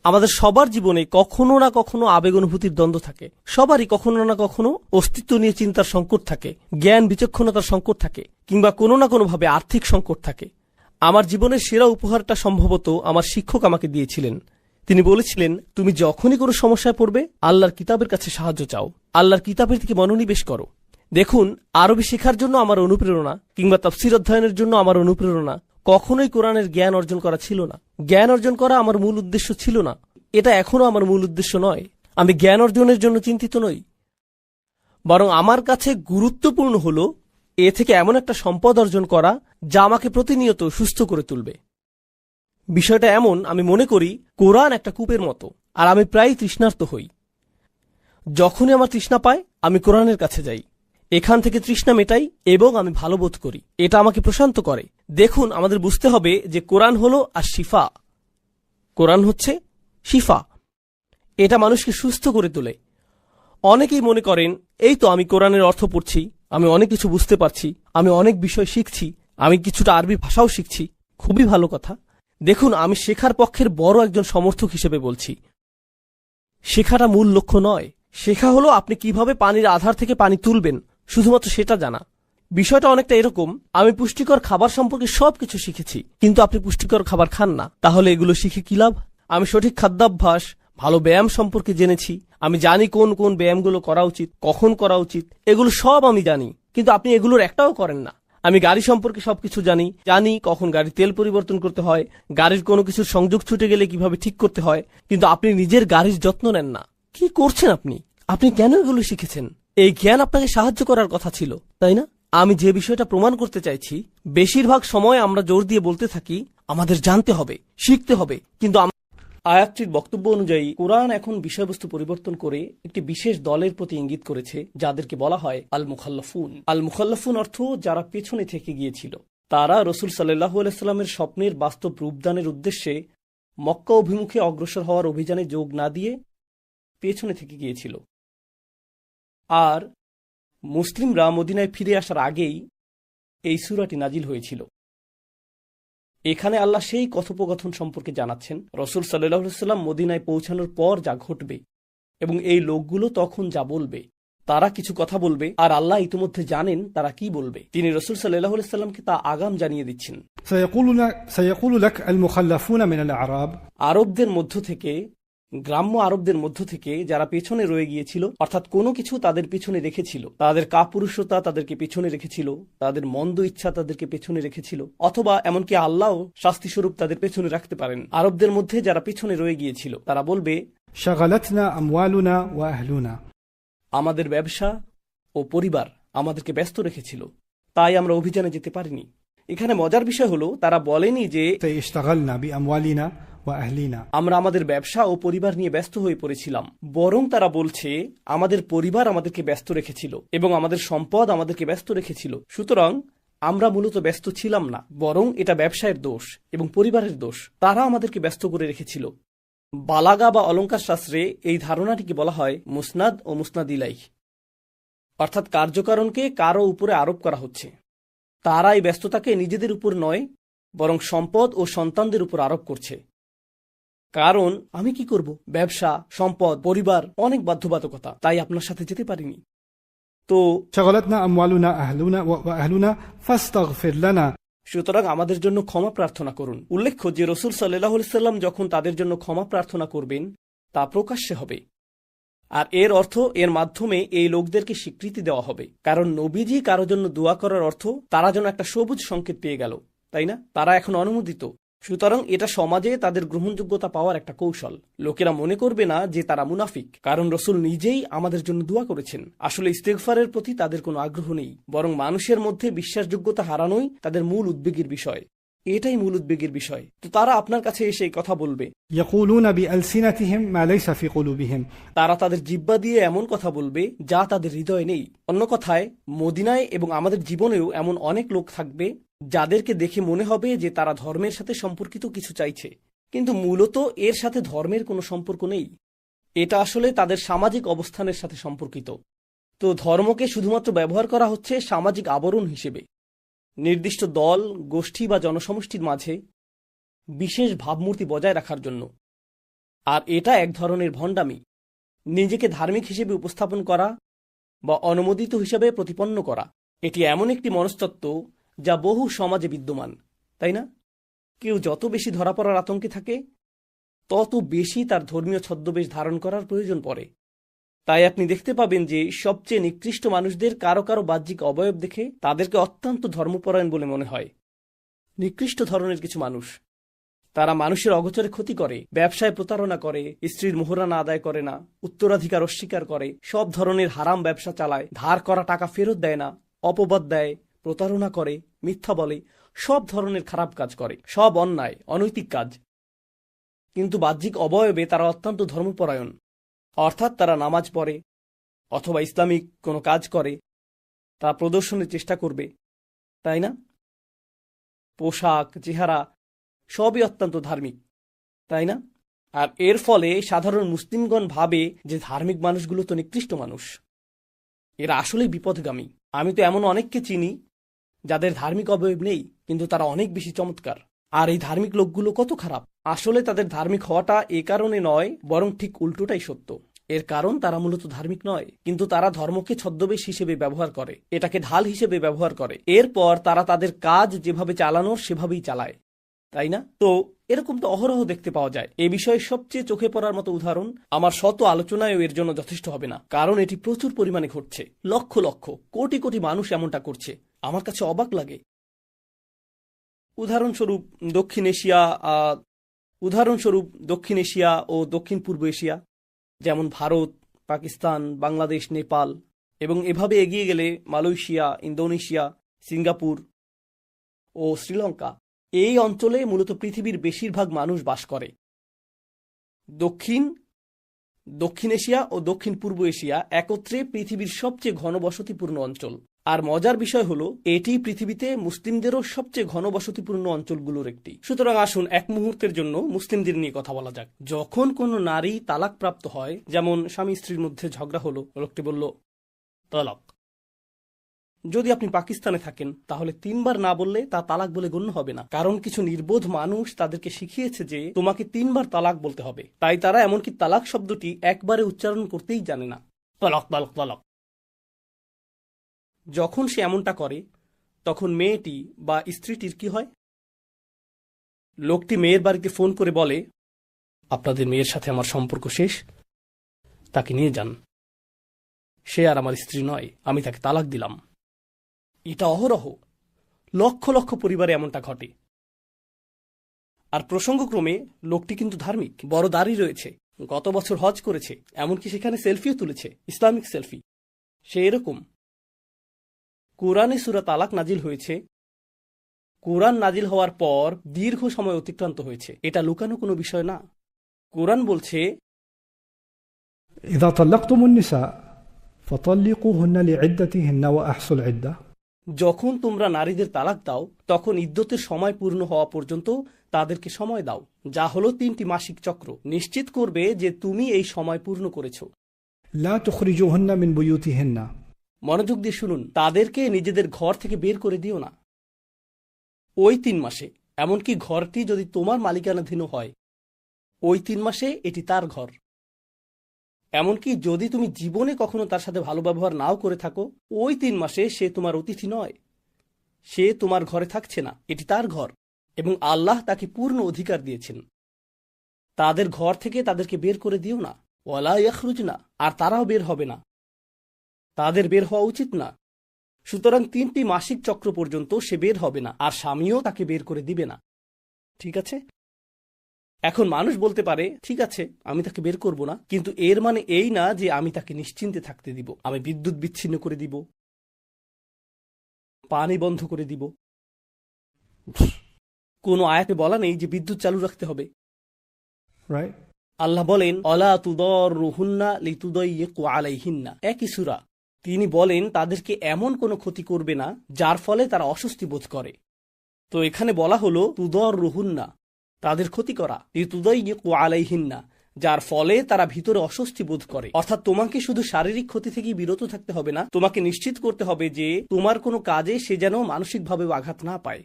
আমাদের সবার জীবনে কখনো না কখনো আবেগ অনুভূতির দ্বন্দ্ব থাকে, সবারই কখনো না কখনো অস্তিত্ব নিয়ে চিন্তার সংকট থাকে, জ্ঞান বিচক্ষণতার সংকট থাকে, কিংবা কোনো না কোনোভাবে আর্থিক সংকট থাকে। আমার জীবনের সেরা উপহারটা সম্ভবত আমার শিক্ষক আমাকে দিয়েছিলেন। তিনি বলেছিলেন, তুমি যখনই কোনো সমস্যায় পড়বে আল্লাহর কিতাবের কাছে সাহায্য চাও, আল্লাহর কিতাবের দিকে মনোনিবেশ করো। দেখুন, আরবি শেখার জন্য আমার অনুপ্রেরণা কিংবা তাফসীর অধ্যয়নের জন্য আমার অনুপ্রেরণা কখনোই কোরআনের জ্ঞান অর্জন করা ছিল না। জ্ঞান অর্জন করা আমার মূল উদ্দেশ্য ছিল না, এটা এখনো আমার মূল উদ্দেশ্য নয়। আমি জ্ঞান অর্জনের জন্য চিন্তিত নই, বরং আমার কাছে গুরুত্বপূর্ণ হল এ থেকে এমন একটা সম্পদ অর্জন করা যা আমাকে প্রতিনিয়ত সুস্থ করে তুলবে। বিষয়টা এমন, আমি মনে করি কোরআন একটা কূপের মতো, আর আমি প্রায় তৃষ্ণার্ত হই। যখনই আমার তৃষ্ণা পায় আমি কোরআনের কাছে যাই, এখান থেকে তৃষ্ণা মেটাই এবং আমি ভালো বোধ করি, এটা আমাকে প্রশান্ত করে। দেখুন, আমাদের বুঝতে হবে যে কোরআন হলো আর শিফা, কোরআন হচ্ছে শিফা, এটা মানুষকে সুস্থ করে তোলে। অনেকেই মনে করেন এই তো আমি কোরআনের অর্থ পড়ছি, আমি অনেক কিছু বুঝতে পারছি, আমি অনেক বিষয় শিখছি, আমি কিছুটা আরবি ভাষাও শিখছি, খুবই ভালো কথা। দেখুন, আমি শেখার পক্ষের বড় একজন সমর্থক হিসেবে বলছি, শেখাটা মূল লক্ষ্য নয়। শেখা হলো আপনি কিভাবে পানির আধার থেকে পানি তুলবেন, শুধুমাত্র সেটা জানা। বিষয়টা অনেকটা এরকম, আমি পুষ্টিকর খাবার সম্পর্কে সবকিছু শিখেছি, কিন্তু আপনি পুষ্টিকর খাবার খান না, তাহলে এগুলো শিখে কি লাভ? আমি সঠিক খাদ্যাভ্যাস, ভালো ব্যায়াম সম্পর্কে জেনেছি, আমি জানি কোন কোন ব্যায়ামগুলো করা উচিত, কখন করা উচিত, এগুলো সব আমি জানি, কিন্তু আপনি এগুলোর একটাও করেন না। আমি গাড়ি সম্পর্কে সবকিছু জানি কখন গাড়ির তেল পরিবর্তন করতে হয়, গাড়ির কোনো কিছুর সংযোগ ছুটে গেলে কিভাবে ঠিক করতে হয়, কিন্তু আপনি নিজের গাড়ির যত্ন নেন না। কি করছেন আপনি? আপনি কেন এগুলো শিখেছেন? এই জ্ঞান আপনাকে সাহায্য করার কথা ছিল, তাই না? আমি যে বিষয়টা প্রমাণ করতে চাইছি, বেশিরভাগ সময় আমরা জোর দিয়ে বলতে থাকি আমাদের জানতে হবে, শিখতে হবে, কিন্তু আয়াতটির বক্তব্য অনুযায়ী কোরআন এখন বিষয়বস্তু পরিবর্তন করে একটি বিশেষ দলের প্রতি ইঙ্গিত করেছে, যাদেরকে বলা হয় আল মুখাল্লাফুন। আল মুখাল্লাফুন অর্থ যারা পেছনে থেকে গিয়েছিল। তারা রসুল সাল্লাল্লাহু আলাইহি সাল্লামের স্বপ্নের বাস্তব রূপদানের উদ্দেশ্যে মক্কা অভিমুখে অগ্রসর হওয়ার অভিযানে যোগ না দিয়ে পেছনে থেকে গিয়েছিল। আর মুসলিমরা মদিনায় ফিরে আসার আগেই এই সূরাটি নাজিল হয়েছিল। এখানে আল্লাহ সেই কথোপকথন সম্পর্কে জানাচ্ছেন, রসুল সাল্লাল্লাহু আলাইহি সাল্লাম মদিনায় পৌঁছানোর পর যা ঘটবে এবং এই লোকগুলো তখন যা বলবে। তারা কিছু কথা বলবে, আর আল্লাহ ইতিমধ্যে জানেন তারা কি বলবে। তিনি রসুল সাল্লাল্লাহু আলাইহি সাল্লামকে তা আগাম জানিয়ে দিচ্ছেন। سيقول لك المخلفون من الأعراب আরবদের মধ্য থেকে, গ্রাম্য আরবদের মধ্য থেকে যারা পেছনে রয়ে গিয়েছিল, অর্থাৎ কোনো কিছু তাদের পিছনে রেখেছিল, তাদের কাপুরুষতা তাদেরকে পেছনে রেখেছিল, তাদের মন্দ ইচ্ছা তাদেরকে পেছনে রেখেছিল, অথবা এমনকি আল্লাহ শাস্তিস্বরূপ তাদের পেছনে রাখতে পারেন। আরবদের মধ্যে যারা পেছনে রয়ে গিয়েছিল তারা বলবে, شغلتنا أموالنا وأهلنا আমাদের ব্যবসা ও পরিবার আমাদেরকে ব্যস্ত রেখেছিল, তাই আমরা অভিযানে যেতে পারিনি। এখানে মজার বিষয় হলো, তারা বলেনি যে اشتغلنا بأموالنا وأهلنا আমরা আমাদের ব্যবসা ও পরিবার নিয়ে ব্যস্ত হয়ে পড়েছিলাম, বরং তারা বলছে আমাদের পরিবার আমাদেরকে ব্যস্ত রেখেছিল এবং আমাদের সম্পদ আমাদেরকে ব্যস্ত রেখেছিল। সুতরাং আমরা মূলত ব্যস্ত ছিলাম না, বরং এটা ব্যবসায়ের দোষ এবং পরিবারের দোষ। তারা আমাদেরকে ব্যস্ত করে রেখেছিল। বালাগা বা অলঙ্কার শাস্ত্রে এই ধারণাটিকে বলা হয় মুসনাদ ও মুসনাদ ইলাইহ, অর্থাৎ কার্যকারণকে কারো উপরে আরোপ করা হচ্ছে। তারা এই ব্যস্ততাকে নিজেদের উপর নয়, বরং সম্পদ ও সন্তানদের উপর আরোপ করছে। কারণ আমি কি করব, ব্যবসা, সম্পদ, পরিবার, অনেক বাধ্যবাধকতা, তাই আপনার সাথে যেতে পারিনি। তো شغلتنا أموالنا وأهلنا فاستغفر لنا সুতরাং আমাদের জন্য ক্ষমা প্রার্থনা করুন। উল্লেখ্য যে রসুল সাল্লাল্লাহু আলাইহি সাল্লাম যখন তাদের জন্য ক্ষমা প্রার্থনা করবেন তা প্রকাশ্যে হবে, আর এর অর্থ এর মাধ্যমে এই লোকদেরকে স্বীকৃতি দেওয়া হবে। কারণ নবীজি কারো জন্য দোয়া করার অর্থ তারা যেন একটা সবুজ সংকেত পেয়ে গেল, তাই না? তারা এখন অনুমোদিত। সুতরাং এটা সমাজে তাদের গ্রহণযোগ্যতা পাওয়ার একটা কৌশল। লোকেরা মনে করবে না যে তারা মুনাফিক, কারণ রসুল নিজেই আমাদের জন্য দোয়া করেছেন। আসলে ইস্তেগফারের প্রতি তাদের কোনো আগ্রহ নেই, বরং মানুষের মধ্যে বিশ্বাসযোগ্যতা হারানোই তাদের মূল উদ্বেগের বিষয়। এটাই মূল উদ্বেগের বিষয়। তো তারা আপনার কাছে এসে এই কথা বলবে, يقولون بألسنتهم ما ليس في قلوبهم তারা তাদের জিহ্বা দিয়ে এমন কথা বলবে যা তাদের হৃদয়ে নেই। অন্য কথায়, মদিনায় এবং আমাদের জীবনেও এমন অনেক লোক থাকবে যাদেরকে দেখে মনে হবে যে তারা ধর্মের সাথে সম্পর্কিত কিছু চাইছে, কিন্তু মূলত এর সাথে ধর্মের কোনো সম্পর্ক নেই। এটা আসলে তাদের সামাজিক অবস্থানের সাথে সম্পর্কিত। তো ধর্মকে শুধুমাত্র ব্যবহার করা হচ্ছে সামাজিক আবরণ হিসেবে, নির্দিষ্ট দল, গোষ্ঠী বা জনসমষ্টির মাঝে বিশেষ ভাবমূর্তি বজায় রাখার জন্য। আর এটা এক ধরনের ভণ্ডামি, নিজেকে ধার্মিক হিসেবে উপস্থাপন করা বা অনুমোদিত হিসেবে প্রতিপন্ন করা। এটি এমন একটি মনস্তত্ত্ব যা বহু সমাজে বিদ্যমান, তাই না? কেউ যত বেশি ধরা পড়ার আতঙ্কে থাকে, তত বেশি তার ধর্মীয় ছদ্মবেশ ধারণ করার প্রয়োজন পড়ে। তাই আপনি দেখতে পাবেন যে সবচেয়ে নিকৃষ্ট মানুষদের কারো কারো বাহ্যিক অবয়ব দেখে তাদেরকে অত্যন্ত ধর্মপরায়ণ বলে মনে হয়। নিকৃষ্ট ধরনের কিছু মানুষ, তারা মানুষের অগোচরে ক্ষতি করে, ব্যবসায় প্রতারণা করে, স্ত্রীর মোহরানা আদায় করে না, উত্তরাধিকার অস্বীকার করে, সব ধরনের হারাম ব্যবসা চালায়, ধার করা টাকা ফেরত দেয় না, অপবাদ দেয়, প্রতারণা করে, মিথ্যা বলে, সব ধরনের খারাপ কাজ করে, সব অন্যায়, অনৈতিক কাজ। কিন্তু বাহ্যিক অবয়বে তারা অত্যন্ত ধর্মপরায়ণ, অর্থাৎ তারা নামাজ পড়ে অথবা ইসলামিক কোনো কাজ করে, তা প্রদর্শনের চেষ্টা করবে, তাই না? পোশাক, চেহারা সবই অত্যন্ত ধার্মিক, তাই না? আর এর ফলে সাধারণ মুসলিমগণ ভাবে যে ধার্মিক মানুষগুলো তো নিকৃষ্ট মানুষ, এরা আসলেই বিপদগামী। আমি তো এমন অনেককে চিনি যাদের ধার্মিক অবয়ব নেই, কিন্তু তারা অনেক বেশি চমৎকার। আর এই ধার্মিক লোকগুলো কত খারাপ! আসলে তাদের ধার্মিক হওয়াটা এ কারণে নয়, বরং ঠিক উল্টোটাই সত্য। এর কারণ তারা মূলত ধার্মিক নয়, কিন্তু তারা ধর্মকে ছদ্মবেশ হিসেবে ব্যবহার করে, এটাকে ঢাল হিসেবে ব্যবহার করে। এরপর তারা তাদের কাজ যেভাবে চালানোর সেভাবেই চালায়, তাই না? তো এরকম তো অহরহ দেখতে পাওয়া যায়। এ বিষয়ে সবচেয়ে চোখে পড়ার মতো উদাহরণ, আমার শত আলোচনায়ও এর জন্য যথেষ্ট হবে না, কারণ এটি প্রচুর পরিমাণে ঘটছে। লক্ষ লক্ষ কোটি কোটি মানুষ এমনটা করছে। আমার কাছে অবাক লাগে। উদাহরণস্বরূপ দক্ষিণ এশিয়া ও দক্ষিণ পূর্ব এশিয়া, যেমন ভারত, পাকিস্তান, বাংলাদেশ, নেপাল, এবং এভাবে এগিয়ে গেলে মালয়েশিয়া, ইন্দোনেশিয়া, সিঙ্গাপুর ও শ্রীলঙ্কা। এই অঞ্চলে মূলত পৃথিবীর বেশিরভাগ মানুষ বাস করে। দক্ষিণ এশিয়া ও দক্ষিণ পূর্ব এশিয়া একত্রে পৃথিবীর সবচেয়ে ঘনবসতিপূর্ণ অঞ্চল। আর মজার বিষয় হলো, এটি পৃথিবীতে মুসলিমদেরও সবচেয়ে ঘনবসতিপূর্ণ অঞ্চলগুলোর একটি। সুতরাং আসুন এক মুহূর্তের জন্য মুসলিমদের নিয়ে কথা বলা যাক। যখন কোনো নারী তালাকপ্রাপ্ত হয়, যেমন স্বামী স্ত্রীর মধ্যে ঝগড়া হলো, লোকটি বলল তালাক। যদি আপনি পাকিস্তানে থাকেন, তাহলে 3 বার না বললে তা তালাক বলে গণ্য হবে না, কারণ কিছু নির্বোধ মানুষ তাদেরকে শিখিয়েছে যে তোমাকে 3 বার তালাক বলতে হবে। তাই তারা এমনকি তালাক শব্দটি একবারে উচ্চারণ করতেই জানে না। তালাক তালাক তালাক। যখন সে এমনটা করে, তখন মেয়েটি বা স্ত্রীটির কি হয়? লোকটি মেয়ের বাড়িতে ফোন করে বলে, আপনাদের মেয়ের সাথে আমার সম্পর্ক শেষ, তাকে নিয়ে যান, সে আর আমার স্ত্রী নয়, আমি তাকে তালাক দিলাম। এটা অহরহ, লক্ষ লক্ষ পরিবারে এমনটা ঘটে। আর প্রসঙ্গক্রমে লোকটি কিন্তু ধার্মিক, বড় দাড়ি রয়েছে, গত বছর হজ করেছে, এমনকি সেখানে সেলফিও তুলেছে, ইসলামিক সেলফি। সে এরকম। কোরআনে সূরা তালাক নাজিল হয়েছে। কোরআন নাজিল হওয়ার পর দীর্ঘ সময় অতিক্রান্ত হয়েছে, এটা লুকানো কোনো বিষয় না। কোরআন বলছে, إذا طلقتم النساء فطلقوهن لعدتهن وأحصوا العدة। যখন তোমরা নারীদের তালাক দাও, তখন ইদ্যতের সময় পূর্ণ হওয়া পর্যন্ত তাদেরকে সময় দাও, যা হলো 3টি মাসিক চক্র। নিশ্চিত করবে যে তুমি এই সময় পূর্ণ করেছ। لا تخرجوهن من بيوتهن। মনোযোগ দিয়ে শুনুন, তাদেরকে নিজেদের ঘর থেকে বের করে দিও না ওই 3 মাসে। এমনকি ঘরটি যদি তোমার মালিকানাধীন হয়, ওই 3 মাসে এটি তার ঘর। এমনকি যদি তুমি জীবনে কখনো তার সাথে ভালো ব্যবহার নাও করে থাকো, ওই 3 মাসে সে তোমার অতিথি নয়, সে তোমার ঘরে থাকছে না, এটি তার ঘর, এবং আল্লাহ তাকে পূর্ণ অধিকার দিয়েছেন। তাদের ঘর থেকে তাদেরকে বের করে দিও না। ওয়ালা ইয়াখরুজনা, আর তারাও বের হবে না, তাদের বের হওয়া উচিত না। সুতরাং 3টি মাসিক চক্র পর্যন্ত সে বের হবে না, আর স্বামীও তাকে বের করে দিবে না। ঠিক আছে? এখন মানুষ বলতে পারে, ঠিক আছে, আমি তাকে বের করব না, কিন্তু এর মানে এই না যে আমি তাকে নিশ্চিন্তে থাকতে দিব। আমি বিদ্যুৎ বিচ্ছিন্ন করে দিব, পানি বন্ধ করে দিব। কোনো আয়াতে বলা নেই যে বিদ্যুৎ চালু রাখতে হবে। Right? আল্লাহ বলেন, অলা তুদররুহুন্না লিতুদাইয়িকু আলাইহিন্না, একই সূরা। তিনি বলেন তাদেরকে এমন কোনো ক্ষতি করবে না যার ফলে তারা অস্বস্তি বোধ করে। তো এখানে বলা হলো তুদররুহুন্না, তাদের ক্ষতি করা, লিতুদাইয়িকু আলাইহিন্না, যার ফলে তারা ভিতরে অস্বস্তি বোধ করে। অর্থাৎ তোমাকে শুধু শারীরিক ক্ষতি থেকে বিরত থাকতে হবে না, তোমাকে নিশ্চিত করতে হবে যে তোমার কোনো কাজে সে যেন মানসিকভাবে আঘাত না পায়।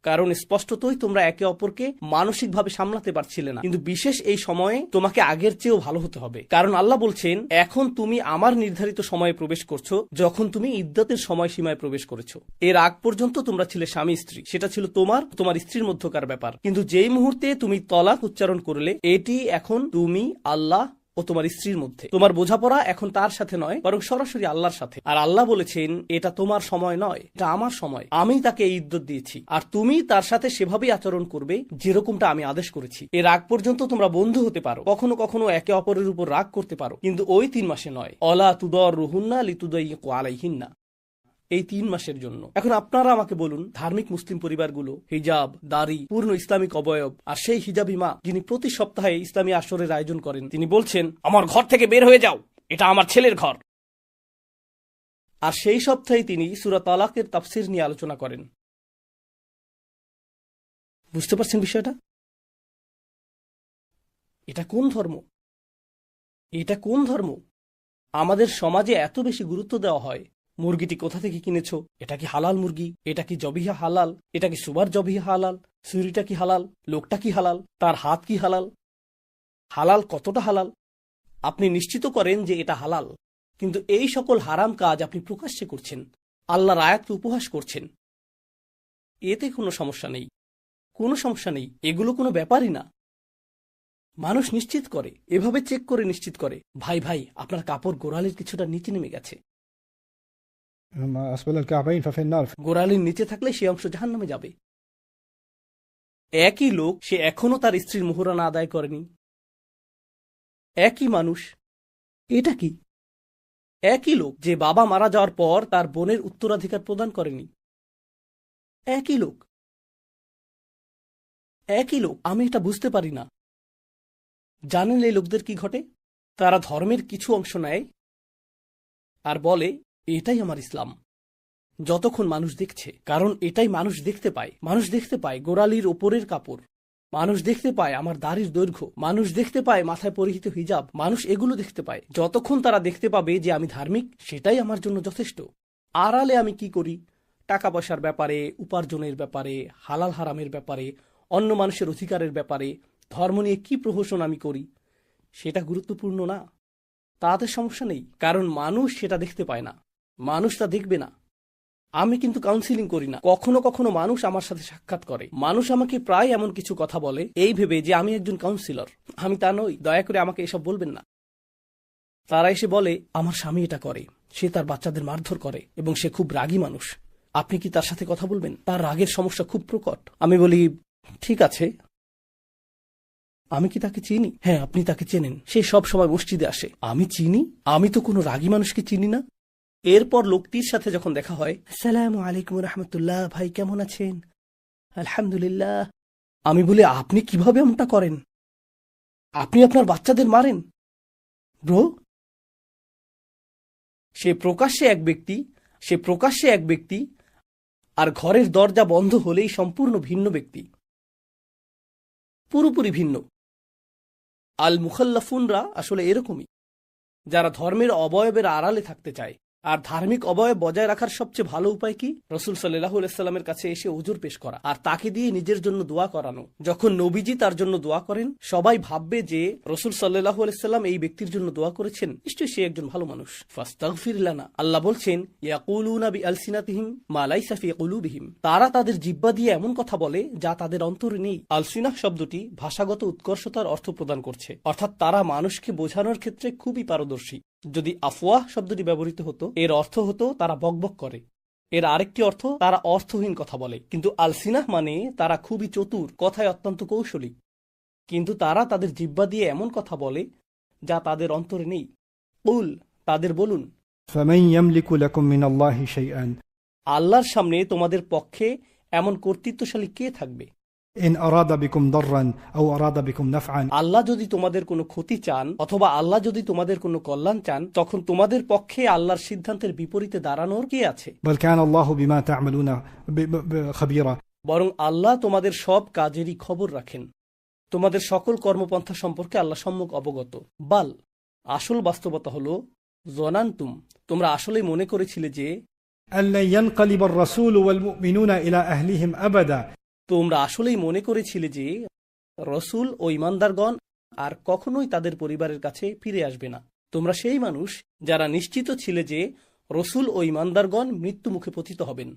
কারণ স্পষ্টতই তোমরা একে অপরকে মানসিকভাবে সামলাতে পারছিলে না, কিন্তু বিশেষ এই সময়ে তোমাকে আগের চেয়েও ভালো হতে হবে। কারণ আল্লাহ বলছেন, এখন তুমি আমার নির্ধারিত সময়ে প্রবেশ করছো, যখন তুমি ইদ্যতের সময়সীমায় প্রবেশ করেছো। এর আগ পর্যন্ত তোমরা ছিলে স্বামী স্ত্রী, সেটা ছিল তোমার স্ত্রীর মধ্যকার ব্যাপার। কিন্তু যেই মুহূর্তে তুমি তলাক উচ্চারণ করলে, এটি এখন তুমি, আল্লাহ ও তোমার স্ত্রীর মধ্যে। তোমার বোঝাপড়া এখন তার সাথে নয়, বরং সরাসরি আল্লাহর সাথে। আর আল্লাহ বলেছেন, এটা তোমার সময় নয়, এটা আমার সময়, আমি তাকে এই ইদ্যত দিয়েছি, আর তুমি তার সাথে সেভাবেই আচরণ করবে যেরকমটা আমি আদেশ করেছি। এর আগ পর্যন্ত তোমরা বন্ধু হতে পারো, কখনো কখনো একে অপরের উপর রাগ করতে পারো, কিন্তু ওই 3 মাসে নয়। অলা তুদররুহুন্না লিতুদাইয়িকু আলাইহিন্না, এই 3 মাসের জন্য। এখন আপনারা আমাকে বলুন, ধার্মিক মুসলিম পরিবারগুলো হিজাব, দাড়ি, পূর্ণ ইসলামিক অবয়ব, আর সেই হিজাবি মা যিনি প্রতি সপ্তাহে ইসলামী আসরের আয়োজন করেন, তিনি বলছেন, আমার ঘর থেকে বের হয়ে যাও, এটা আমার ছেলের ঘর। আর সেই সপ্তাহে তিনি সূরা তালাকের তাফসীর নিয়ে আলোচনা করেন। বুঝতে পারছেন বিষয়টা? এটা কোন ধর্ম? এটা কোন ধর্ম? আমাদের সমাজে এত বেশি গুরুত্ব দেওয়া হয়, মুরগিটি কোথা থেকে কিনেছো, এটা কি হালাল মুরগি, এটা কি জবিহা হালাল, এটা কি সুবার জবিহা হালাল, ছুরিটা কি হালাল, লোকটা কি হালাল, তার হাত কি হালাল, হালাল কতটা হালাল। আপনি নিশ্চিত করেন যে এটা হালাল, কিন্তু এই সকল হারাম কাজ আপনি প্রকাশ্যে করছেন, আল্লাহর আয়াতকে উপহাস করছেন। এতে কোনো সমস্যা নেই, কোনো সমস্যা নেই, এগুলো কোনো ব্যাপারই না। মানুষ নিশ্চিত করে, এভাবে চেক করে নিশ্চিত করে, ভাই ভাই আপনার কাপড় গোড়ালির কিছুটা নিচে নেমে গেছে, ما أسفل الكعبين ففي النار. গোড়ালির নিচে থাকলে সে অংশ জাহান্নামে যাবে। একই লোক, সে এখনো তার স্ত্রীর মোহরানা আদায় করেনি। একই মানুষ, এটা কি? একই লোক যে বাবা মারা যাওয়ার পর তার বোনের উত্তরাধিকার প্রদান করেনি। একই লোক, একই লোক। আমি এটা বুঝতে পারি না। জানেন এই লোকদের কি ঘটে? তারা ধর্মের কিছু অংশ নেয় আর বলে এটাই আমার ইসলাম, যতক্ষণ মানুষ দেখছে। কারণ এটাই মানুষ দেখতে পায়। মানুষ দেখতে পায় গোড়ালির ওপরের কাপড়, মানুষ দেখতে পায় আমার দাড়ির দৈর্ঘ্য, মানুষ দেখতে পায় মাথায় পরিহিত হিজাব, মানুষ এগুলো দেখতে পায়। যতক্ষণ তারা দেখতে পাবে যে আমি ধার্মিক, সেটাই আমার জন্য যথেষ্ট। আড়ালে আমি কি করি, টাকা পয়সার ব্যাপারে, উপার্জনের ব্যাপারে, হালাল হারামের ব্যাপারে, অন্য মানুষের অধিকারের ব্যাপারে, ধর্ম নিয়ে কি প্রহসন আমি করি, সেটা গুরুত্বপূর্ণ না। তাতে সমস্যা নেই, কারণ মানুষ সেটা দেখতে পায় না, মানুষ তা দেখবে না। আমি কিন্তু কাউন্সিলিং করি না। কখনো কখনো মানুষ আমার সাথে সাক্ষাৎ করে, মানুষ আমাকে প্রায় এমন কিছু কথা বলে এই ভেবে যে আমি একজন কাউন্সিলর। আমি তা নই, দয়া করে আমাকে এসব বলবেন না। তারা এসে বলে আমার স্বামী এটা করে, সে তার বাচ্চাদের মারধর করে এবং সে খুব রাগী মানুষ, আপনি কি তার সাথে কথা বলবেন? তার রাগের সমস্যা খুব প্রকট। আমি বলি ঠিক আছে, আমি কি তাকে চিনি? হ্যাঁ, আপনি তাকে চেনেন, সে সব সময় মসজিদে আসে। আমি চিনি? আমি তো কোনো রাগী মানুষকে চিনি না। এরপর লোকটির সাথে যখন দেখা হয়, আসসালামু আলাইকুম রহমতুল্লাহ, ভাই কেমন আছেন? আলহামদুলিল্লাহ। আমি বলি আপনি কিভাবে এমনটা করেন? আপনি আপনার বাচ্চাদের মারেন? ব্রো, সে প্রকাশ্যে এক ব্যক্তি, আর ঘরের দরজা বন্ধ হলেই সম্পূর্ণ ভিন্ন ব্যক্তি, পুরোপুরি ভিন্ন। আল মুখাল্লাফুনরা আসলে এরকমই, যারা ধর্মের অবয়বের আড়ালে থাকতে চায়। আর ধার্মিক অবয়ব বজায় রাখার সবচেয়ে ভালো উপায় কি? রাসূল সাল্লাল্লাহু আলাইহি সাল্লামের কাছে এসে ওযর পেশ করা আর তাকে দিয়ে নিজের জন্য দোয়া করানো। যখন নবীজি তার জন্য দোয়া করেন, সবাই ভাববে যে রাসূল সাল্লাল্লাহু আলাইহি সাল্লাম এই ব্যক্তির জন্য দোয়া করেছেন, নিশ্চয়ই সে একজন ভালো মানুষ। ফাস্তাগফির লানা, আল্লাহ বলছেন ইয়াকুলুনা বিআলসিনাতিহিম মা লাইসা ফি কুলুবিহিম, তারা তাদের জিহ্বা দিয়ে এমন কথা বলে যা তাদের অন্তরে নেই। আলসিনাহ শব্দটি ভাষাগত উৎকর্ষতার অর্থ প্রদান করছে, অর্থাৎ তারা মানুষকে বোঝানোর ক্ষেত্রে খুবই পারদর্শী। যদি আফওয়াহ শব্দটি ব্যবহৃত হতো, এর অর্থ হতো তারা বকবক করে। এর আরেকটি অর্থ তারা অর্থহীন কথা বলে। কিন্তু আলসিনাহ মানে তারা খুবই চতুর, কথায় অত্যন্ত কৌশলী, কিন্তু তারা তাদের জিহ্বা দিয়ে এমন কথা বলে যা তাদের অন্তরে নেই। কুল, তাদের বলুন, فمن يملك لكم من الله شيئا আল্লাহর সামনে তোমাদের পক্ষে এমন কর্তৃত্বশালী কে থাকবে? إن أراد بكم ضرا أو أراد بكم نفعا আল্লাহ যদি তোমাদের কোনো ক্ষতি চান অথবা আল্লাহ যদি তোমাদের কোনো কল্যাণ চান, তখন তোমাদের পক্ষে আল্লাহর সিদ্ধান্তের বিপরীতে দাঁড়ানোর কে আছে? بل كان الله بما تعملون خبيرا, বরং আল্লাহ তোমাদের সব কাজেরই খবর রাখেন, তোমাদের সকল কর্মপন্থা সম্পর্কে আল্লাহ সম্যক অবগত। বাল, আসল বাস্তবতা হলো জনান্তুম, তোমরা আসলেই মনে করেছিলে যে أن لن ينقلب الرسول والمؤمنون إلى أهلهم أبدا, তোমরা আসলেই মনে করেছিলে যে রসূল ও ঈমানদারগণ আর কখনোই তাদের পরিবারের কাছে ফিরে আসবে না। তোমরা সেই মানুষ যারা নিশ্চিত ছিলে যে রসূল ও ঈমানদারগণ মৃত্যু মুখে পতিত হবেন,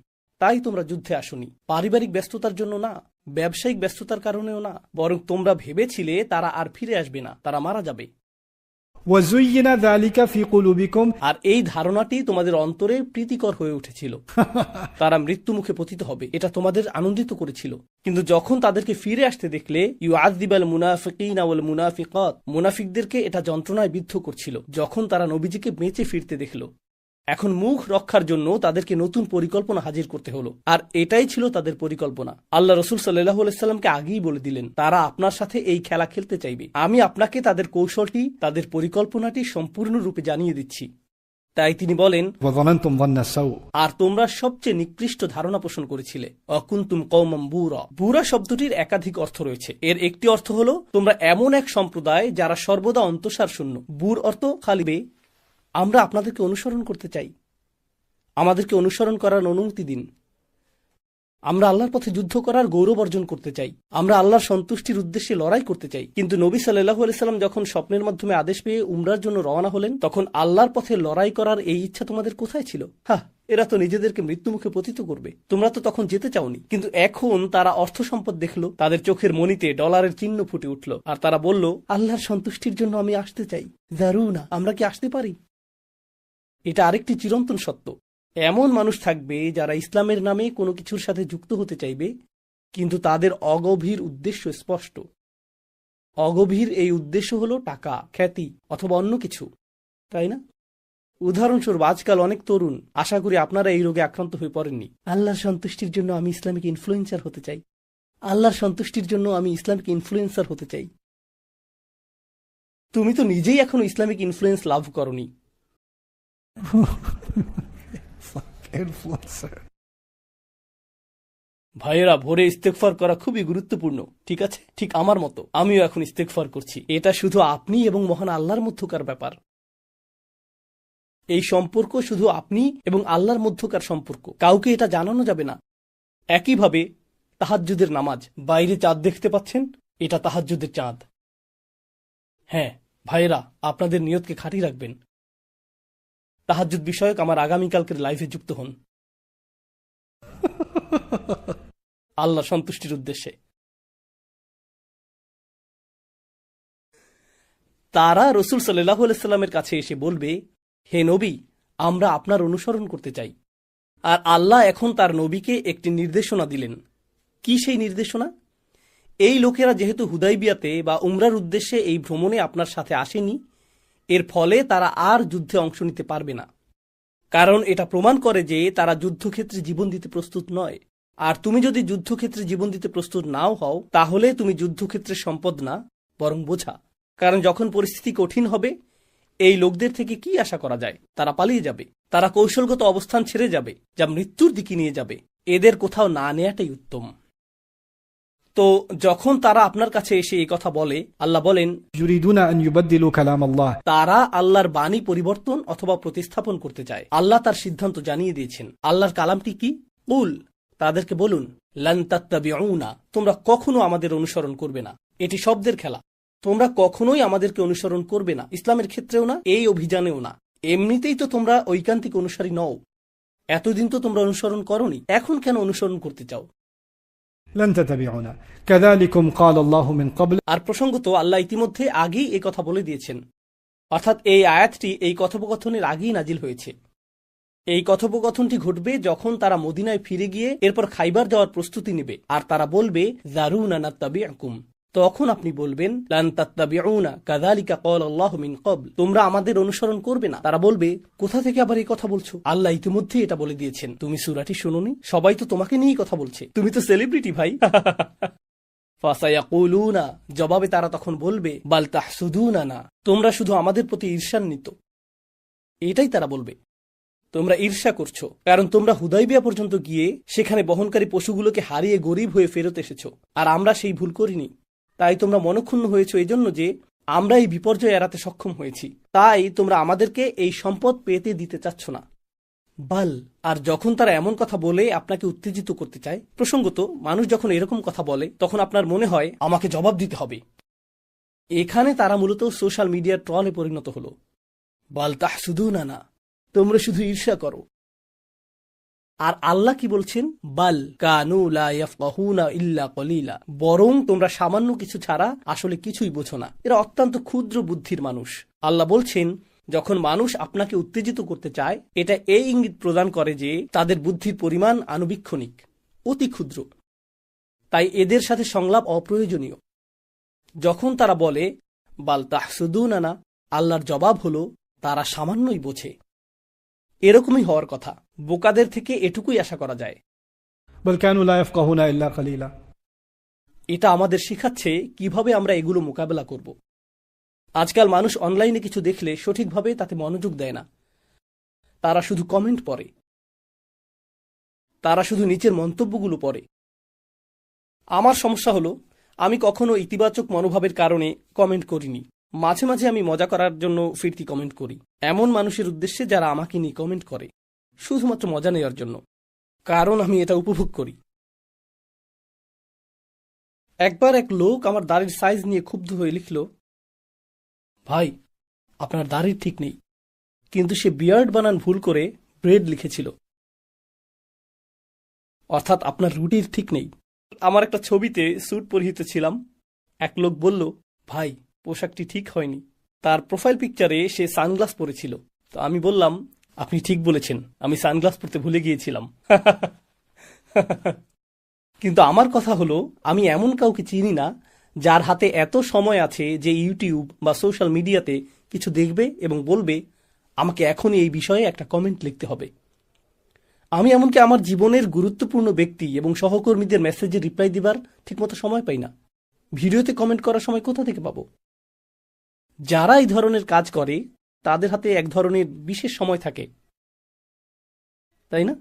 তাই তোমরা যুদ্ধে আসনি। পারিবারিক ব্যস্ততার জন্য না, ব্যবসায়িক ব্যস্ততার কারণেও না, বরং তোমরা ভেবেছিলে তারা আর ফিরে আসবে না, তারা মারা যাবে। وزين ذلك في قلوبكم, আর এই ধারণাটি তোমাদের অন্তরে প্রীতিকর হয়ে উঠেছিল। তারা মৃত্যু মুখে পতিত হবে, এটা তোমাদের আনন্দিত করেছিল। কিন্তু যখন তাদেরকে ফিরে আসতে দেখলে, ইউআযযিবাল মুনাফিকিনা ওয়াল মুনাফিকাত, মুনাফিকদেরকে এটা যন্ত্রণায় বিদ্ধ করছিল। যখন তারা নবীজিকে বেঁচে ফিরতে দেখল, এখন মুখ রক্ষার জন্য তাদেরকে নতুন পরিকল্পনা হাজির করতে হলো। আর এটাই ছিল তাদের পরিকল্পনা। আল্লাহ রাসূল সাল্লাল্লাহু আলাইহি সাল্লামকে আগেই বলে দিলেন তারা আপনার সাথে এই খেলা খেলতে চাইবে। আমি আপনাকে তাদের কৌশলটি, তাদের পরিকল্পনাটি সম্পূর্ণরূপে জানিয়ে দিচ্ছি। তাই তিনি বলেন, وظننتم ظن السوء, আর তোমরা সবচেয়ে নিকৃষ্ট ধারণা পোষণ করেছিলে। অকুন্তুম কওমান বুরা, বুরা শব্দটির একাধিক অর্থ রয়েছে। এর একটি অর্থ হলো তোমরা এমন এক সম্প্রদায় যারা সর্বদা অন্তঃসার শূন্য। বুর অর্থ খালিবে, আমরা আপনাদেরকে অনুসরণ করতে চাই, আমাদেরকে অনুসরণ করার অনুমতি দিন। আমরা আল্লাহর পথে যুদ্ধ করার গৌরব অর্জন করতে চাই, আমরা আল্লাহর সন্তুষ্টির উদ্দেশ্যে লড়াই করতে চাই। কিন্তু নবী সাল্লাল্লাহু আলাইহি সাল্লাম যখন স্বপ্নের মাধ্যমে আদেশ পেয়ে উমরার জন্য রওনা হলেন, তখন আল্লাহর পথে লড়াই করার এই ইচ্ছা তোমাদের কোথায় ছিল? এরা তো নিজেদেরকে মৃত্যুমুখে পতিত করবে, তোমরা তো তখন যেতে চাওনি। কিন্তু এখন তারা অর্থ সম্পদ দেখলো, তাদের চোখের মণিতে ডলারের চিহ্ন ফুটে উঠল, আর তারা বলল, আল্লাহর সন্তুষ্টির জন্য আমি আসতে চাই, দারুনা, আমরা কি আসতে পারি? এটা আরেকটি চিরন্তন সত্য। এমন মানুষ থাকবে যারা ইসলামের নামে কোনো কিছুর সাথে যুক্ত হতে চাইবে, কিন্তু তাদের অগভীর উদ্দেশ্য স্পষ্ট। অগভীর এই উদ্দেশ্য হলো টাকা, খ্যাতি অথবা অন্য কিছু, তাই না? উদাহরণস্বরূপ আজকাল অনেক তরুণ, আশা করি আপনারা এই রোগে আক্রান্ত হয়ে পড়েননি, আল্লাহর সন্তুষ্টির জন্য আমি ইসলামিক ইনফ্লুয়েন্সার হতে চাই, আল্লাহর সন্তুষ্টির জন্য আমি ইসলামিক ইনফ্লুয়েন্সার হতে চাই। তুমি তো নিজেই এখনো ইসলামিক ইনফ্লুয়েন্স লাভ করনি। ভাইয়েরা, ভোরে ইস্তেগফার করা খুবই গুরুত্বপূর্ণ, ঠিক আছে? ঠিক আমার মতো আমিও এখন ইস্তেগফার করছি। এটা শুধু আপনি এবং মহান আল্লাহর মধ্যকার ব্যাপার। এই সম্পর্ক শুধু আপনি এবং আল্লাহর মধ্যকার সম্পর্ক, কাউকে এটা জানানো যাবে না। একইভাবে তাহাজ্জুদের নামাজ, বাইরে চাঁদ দেখতে পাচ্ছেন, এটা তাহাজ্জুদের চাঁদ। হ্যাঁ ভাইয়েরা, আপনাদের নিয়তকে খাঁটি রাখবেন। তাহাজ্জুদ বিষয়ক আমার আগামীকালকের লাইভে যুক্ত হন, আল্লাহ সন্তুষ্টির উদ্দেশ্যে। তারা রসুল সাল্লাল্লাহু আলাইহি সাল্লামের কাছে এসে বলবে, হে নবী, আমরা আপনার অনুসরণ করতে চাই। আর আল্লাহ এখন তার নবীকে একটি নির্দেশনা দিলেন। কি সেই নির্দেশনা? এই লোকেরা যেহেতু হুদাইবিয়াতে বা উমরার উদ্দেশ্যে এই ভ্রমণে আপনার সাথে আসেনি, এর ফলে তারা আর যুদ্ধে অংশ নিতে পারবে না, কারণ এটা প্রমাণ করে যে তারা যুদ্ধক্ষেত্রে জীবন দিতে প্রস্তুত নয়। আর তুমি যদি যুদ্ধক্ষেত্রে জীবন দিতে প্রস্তুত নাও হও, তাহলে তুমি যুদ্ধক্ষেত্রের সম্পদ না, বরং বোঝা। কারণ যখন পরিস্থিতি কঠিন হবে, এই লোকদের থেকে কি আশা করা যায়? তারা পালিয়ে যাবে, তারা কৌশলগত অবস্থান ছেড়ে যাবে, যা মৃত্যুর দিকে নিয়ে যাবে। এদের কোথাও না নেয়াটাই উত্তম। তো যখন তারা আপনার কাছে এসে এই কথা বলে, আল্লাহ বলেন, يريدون أن يبدلوا كلام الله তারা আল্লাহর বাণী পরিবর্তন অথবা প্রতিস্থাপন করতে চায়। আল্লাহ তার সিদ্ধান্ত জানিয়ে দিয়েছেন। আল্লাহর কালামটি কি? কুল, তাদেরকে বলুন, লান তাত্তাবিউনা, তোমরা কখনো আমাদের অনুসরণ করবে না। এটি শব্দের খেলা। তোমরা কখনোই আমাদেরকে অনুসরণ করবে না, ইসলামের ক্ষেত্রেও না, এই অভিযানেও না। এমনিতেই তো তোমরা ঐকান্তিক অনুসারী নও, এতদিন তো তোমরা অনুসরণ করনি, এখন কেন অনুসরণ করতে চাও? لن تتبعونا كذلكم قال الله من قبل আর প্রসঙ্গত আল্লাহ ইতিমধ্যে আগেই এই কথা বলে দিয়েছেন, অর্থাৎ এই আয়াতটি এই কথোপকথনের আগেই নাজিল হয়েছে। এই কথোপকথনটি ঘটবে যখন তারা মদিনায় ফিরে গিয়ে এরপর খাইবার যাওয়ার প্রস্তুতি নেবে, আর তারা বলবে, যারুনা নাত্তাবিউকুম। তখন আপনি বলবেন, লান তাত্তাবিউনা কাযালিকা ক্বালা আল্লাহু মিন ক্বাবল, তোমরা আমাদের অনুসরণ করবে না। তারা বলবে, কোথা থেকে আবার এই কথা বলছো? আল্লাহ ইতিমধ্যেই এটা বলে দিয়েছেন, তুমি সূরাটি শোনোনি? সবাই তো তোমাকে নিয়েই কথা বলছে, তুমি তো সেলিব্রিটি ভাই। ফাসায়াকুলুনা, জবাবে তারা তখন বলবে, বাল তাহসুদুনানা, তোমরা শুধু আমাদের প্রতি ঈর্ষান্বিত। এটাই তারা বলবে, তোমরা ঈর্ষা করছো, কারণ তোমরা হুদাইবিয়া পর্যন্ত গিয়ে সেখানে বহনকারী পশুগুলোকে হারিয়ে গরিব হয়ে ফেরত এসেছো, আর আমরা সেই ভুল করিনি। তাই তোমরা মনক্ষুণ্ণ হয়েছো এই জন্য যে আমরা এই বিপর্যয় এড়াতে সক্ষম হয়েছি, তাই তোমরা আমাদেরকে এই সম্পদ পেতে দিতে চাচ্ছ না। বাল, আর যখন তারা এমন কথা বলে আপনাকে উত্তেজিত করতে চায়, প্রসঙ্গত মানুষ যখন এরকম কথা বলে, তখন আপনার মনে হয় আমাকে জবাব দিতে হবে। এখানে তারা মূলত সোশ্যাল মিডিয়ার ট্রলে পরিণত হলো। বাল তাহসুদুনানা, তোমরা শুধু ঈর্ষা করো। আর আল্লাহ কি বলছেন? বাল কানু লা ইয়াফকাহুনা ইল্লা কলিলা, বরং তোমরা সামান্য কিছু ছাড়া আসলে কিছুই বোঝো না। এরা অত্যন্ত ক্ষুদ্র বুদ্ধির মানুষ। আল্লাহ বলছেন, যখন মানুষ আপনাকে উত্তেজিত করতে চায়, এটা এই ইঙ্গিত প্রদান করে যে তাদের বুদ্ধির পরিমাণ আনুবীক্ষণিক, অতি ক্ষুদ্র। তাই এদের সাথে সংলাপ অপ্রয়োজনীয়। যখন তারা বলে বাল তাহসুদুনানা, আল্লাহর জবাব হলো তারা সামান্যই বোঝে। এরকমই হওয়ার কথা। বোকাদের থেকে এটুকুই আশা করা যায়। بل كانوا لا يفقهون إلا قليلا এটা আমাদের শেখাচ্ছে কিভাবে আমরা এগুলো মোকাবেলা করব। আজকাল মানুষ অনলাইনে কিছু দেখলে সঠিকভাবে তাতে মনোযোগ দেয় না, তারা শুধু কমেন্ট পড়ে, তারা শুধু নিচের মন্তব্যগুলো পড়ে। আমার সমস্যা হলো, আমি কখনো ইতিবাচক মনোভাবের কারণে কমেন্ট করিনি। মাঝে মাঝে আমি মজা করার জন্য ফিরতি কমেন্ট করি, এমন মানুষের উদ্দেশ্যে যারা আমাকে নিয়ে কমেন্ট করে শুধুমাত্র মজা নেওয়ার জন্য, কারণ আমি এটা উপভোগ করি। একবার এক লোক আমার দাড়ির সাইজ নিয়ে ক্ষুব্ধ হয়ে লিখল, ভাই আপনার দাড়ির ঠিক নেই, কিন্তু সে বিয়ার্ড বানান ভুল করে ব্রেড লিখেছিল, অর্থাৎ আপনার রুটির ঠিক নেই। আমার একটা ছবিতে স্যুট পরিহিত ছিলাম, এক লোক বলল, ভাই পোশাকটি ঠিক হয়নি। তার প্রোফাইল পিকচারে সে সানগ্লাস পরেছিল। তো আমি বললাম, আপনি ঠিক বলেছেন, আমি সানগ্লাস পরতে ভুলে গিয়েছিলাম। কিন্তু আমার কথা হলো, আমি এমন কাউকে চিনি না যার হাতে এত সময় আছে যে ইউটিউব বা সোশ্যাল মিডিয়াতে কিছু দেখবে এবং বলবে আমাকে এখনই এই বিষয়ে একটা কমেন্ট লিখতে হবে। আমি এমনকি আমার জীবনের গুরুত্বপূর্ণ ব্যক্তি এবং সহকর্মীদের মেসেজে রিপ্লাই দিবার ঠিকমতো সময় পাই না। ভিডিওতে কমেন্ট করার সময় কোথা থেকে পাবো? যারা এই ধরনের কাজ করে তাদের হাতে এক ধরনের বিশেষ সময় থাকে, তাই না?